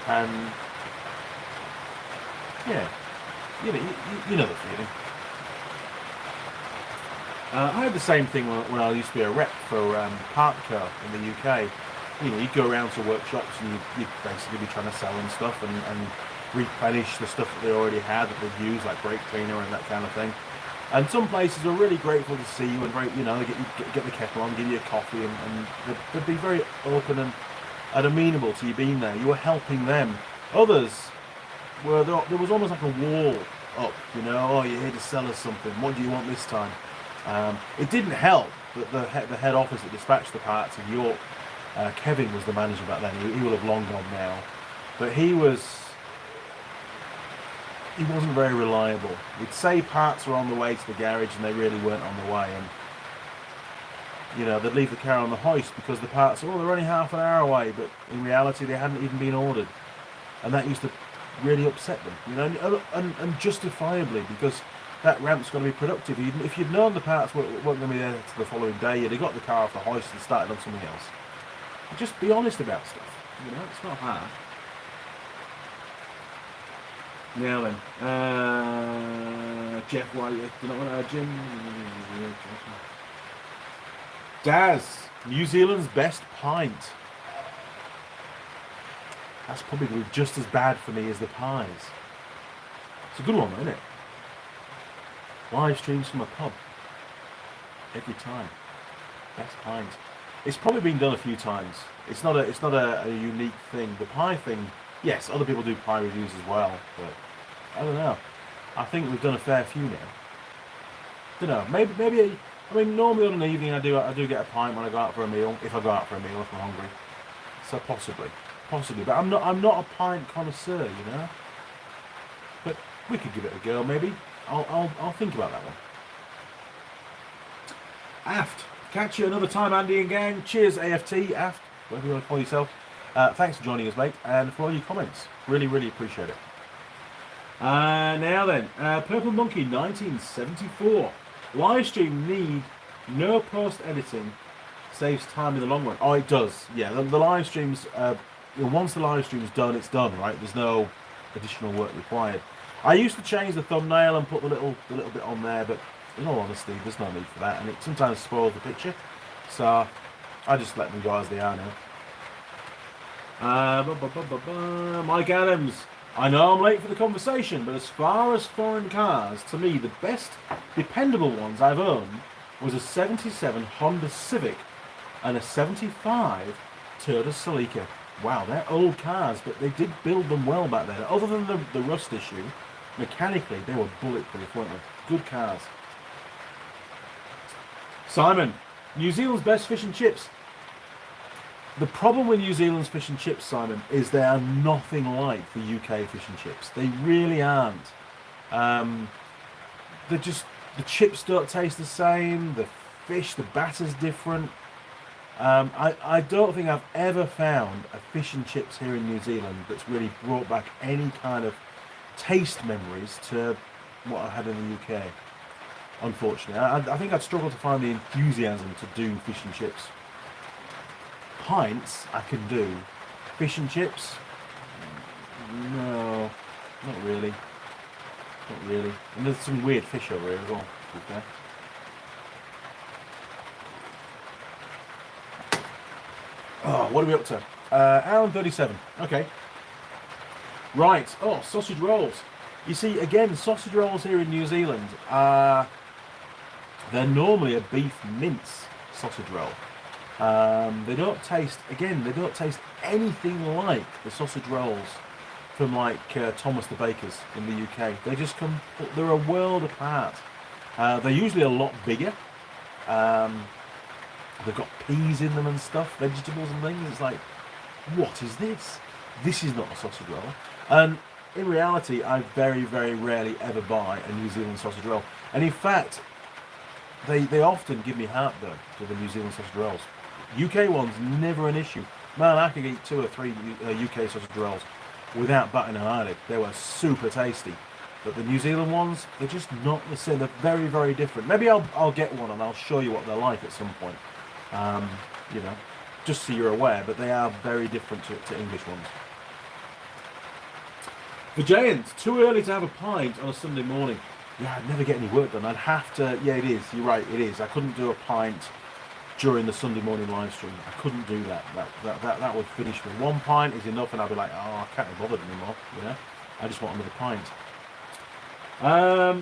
and yeah, you know the feeling. I had the same thing when I used to be a rep for Patron in the UK. You'd go around to workshops and you'd basically be trying to sell them stuff and replenish the stuff that they already had that they'd use, like brake cleaner and that kind of thing. And some places are really grateful to see you and they get the kettle on, give you a coffee, and they'd be very open and amenable to you being there. You were helping them. Others there was almost like a wall up. Oh, you're here to sell us something. What do you want this time? It didn't help that the head office that dispatched the parts in York, Kevin was the manager back then. He will have long gone now, but he wasn't very reliable. He'd say parts were on the way to the garage and they really weren't on the way, and they'd leave the car on the hoist because the parts they're only half an hour away, but in reality they hadn't even been ordered, and that used to really upset them, and justifiably, because that ramp's going to be productive. If you'd known the parts weren't going to be there to the following day, you'd have got the car off the hoist and started on something else. Just be honest about stuff. It's not hard. Now then, Jeff White, you know, Jim, Daz, New Zealand's best pint. That's probably going to be just as bad for me as the pies. It's a good one, isn't it? Live streams from a pub. Every time. Best pint. It's probably been done a few times. It's not a unique thing. The pie thing, yes, other people do pie reviews as well, but I don't know. I think we've done a fair few now. Don't know. Maybe. I mean, normally on an evening I do get a pint when I go out for a meal. If I go out for a meal, if I'm hungry. So possibly. But I'm not a pint connoisseur, you know. But we could give it a go, maybe. I'll think about that one. Aft, catch you another time, Andy and gang. Cheers, AFT, Aft, whatever you want to call yourself. Thanks for joining us, mate, and for all your comments. Really, really appreciate it. Now then, Purple Monkey 1974. Live stream need no post editing, saves time in the long run. Oh, it does. Yeah, the live streams. Once the live stream's done, it's done. Right? There's no additional work required. I used to change the thumbnail and put the little bit on there, but in all honesty, there's no need for that, and it sometimes spoils the picture. So I just let them go as they are now. Mike Adams. I know I'm late for the conversation, but as far as foreign cars, to me, the best dependable ones I've owned was a 77 Honda Civic and a 75 Toyota Celica. Wow, they're old cars, but they did build them well back then. Other than the rust issue, mechanically, they were bulletproof, weren't they? Good cars. Simon, New Zealand's best fish and chips. The problem with New Zealand's fish and chips, Simon, is they are nothing like the UK fish and chips. They really aren't. They're just, the chips don't taste the same. The fish, the batter's different. I don't think I've ever found a fish and chips here in New Zealand that's really brought back any kind of taste memories to what I had in the UK. Unfortunately, I think I'd struggle to find the enthusiasm to do fish and chips. Pints I can do. Fish and chips? No, not really. Not really. And there's some weird fish over here as well, to be fair. Oh, what are we up to? Hour and 37. Okay. Right. Oh, sausage rolls. You see, again, sausage rolls here in New Zealand are... They're normally a beef mince sausage roll. They don't taste anything like the sausage rolls from like Thomas the Baker's in the UK. They just they're a world apart. They're usually a lot bigger. They've got peas in them and stuff, vegetables and things. It's like, what is this? This is not a sausage roll. And in reality, I very, very rarely ever buy a New Zealand sausage roll. And in fact, they often give me heartburn with the New Zealand sausage rolls. UK ones, never an issue. Man, I could eat 2 or 3 UK sausage rolls without batting an eyelid. They were super tasty. But the New Zealand ones, they're just not the same. They're very, very different. Maybe I'll get one and I'll show you what they're like at some point. You know, just so you're aware. But they are very different to English ones. The Giant, too early to have a pint on a Sunday morning. Yeah, I'd never get any work done. I'd have to. Yeah, it is. You're right. It is. I couldn't do a pint during the Sunday morning live stream. I couldn't do that. That would finish me. One pint is enough, and I'd be like, oh, I can't be bothered anymore. You know, I just want another pint.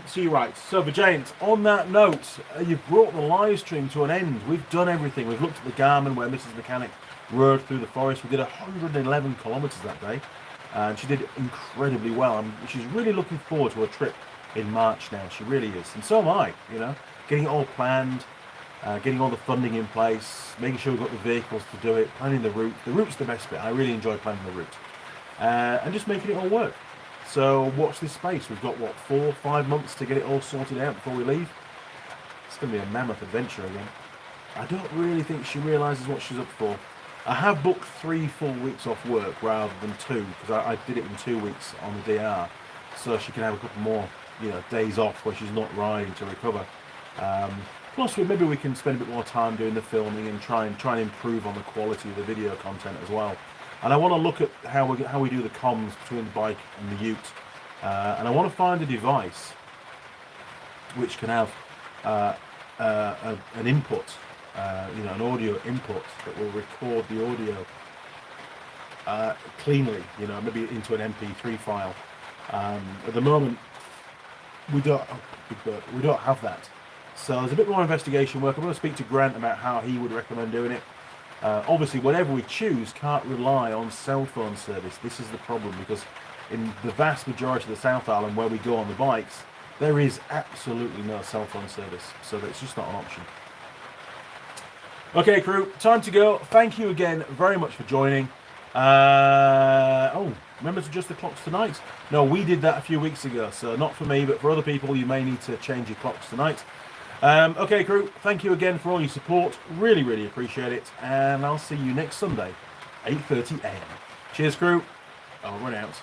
So you're right. So the Giant. On that note, you've brought the live stream to an end. We've done everything. We've looked at the Garmin where Mrs. Mechanic rode through the forest. We did 111 kilometres that day, and she did incredibly well. She's really looking forward to a trip in March now. She really is, and so am I. You know, getting it all planned, getting all the funding in place, making sure we've got the vehicles to do it, planning the route. The route's the best bit. I really enjoy planning the route, and just making it all work. So watch this space. We've got, what, 4 or 5 months to get it all sorted out before we leave. It's going to be a mammoth adventure again. I don't really think she realises what she's up for. I have booked 3 full weeks off work rather than 2, because I did it in 2 weeks on the DR, so she can have a couple more, days off where she's not riding to recover. Plus, maybe we can spend a bit more time doing the filming and try and improve on the quality of the video content as well. And I want to look at how we do the comms between the bike and the ute, And I want to find a device which can have an input, an audio input that will record the audio cleanly, maybe into an MP3 file. At the moment, we don't have that. So there's a bit more investigation work. I'm going to speak to Grant about how he would recommend doing it. Obviously, whatever we choose can't rely on cell phone service. This is the problem, because in the vast majority of the South Island where we go on the bikes, there is absolutely no cell phone service. So it's just not an option. Okay, crew, time to go. Thank you again very much for joining. Remember to adjust the clocks tonight? No, we did that a few weeks ago, so not for me, but for other people, you may need to change your clocks tonight. Okay, crew, thank you again for all your support. Really, really appreciate it. And I'll see you next Sunday, 8:30 a.m. Cheers, crew. I'll run out.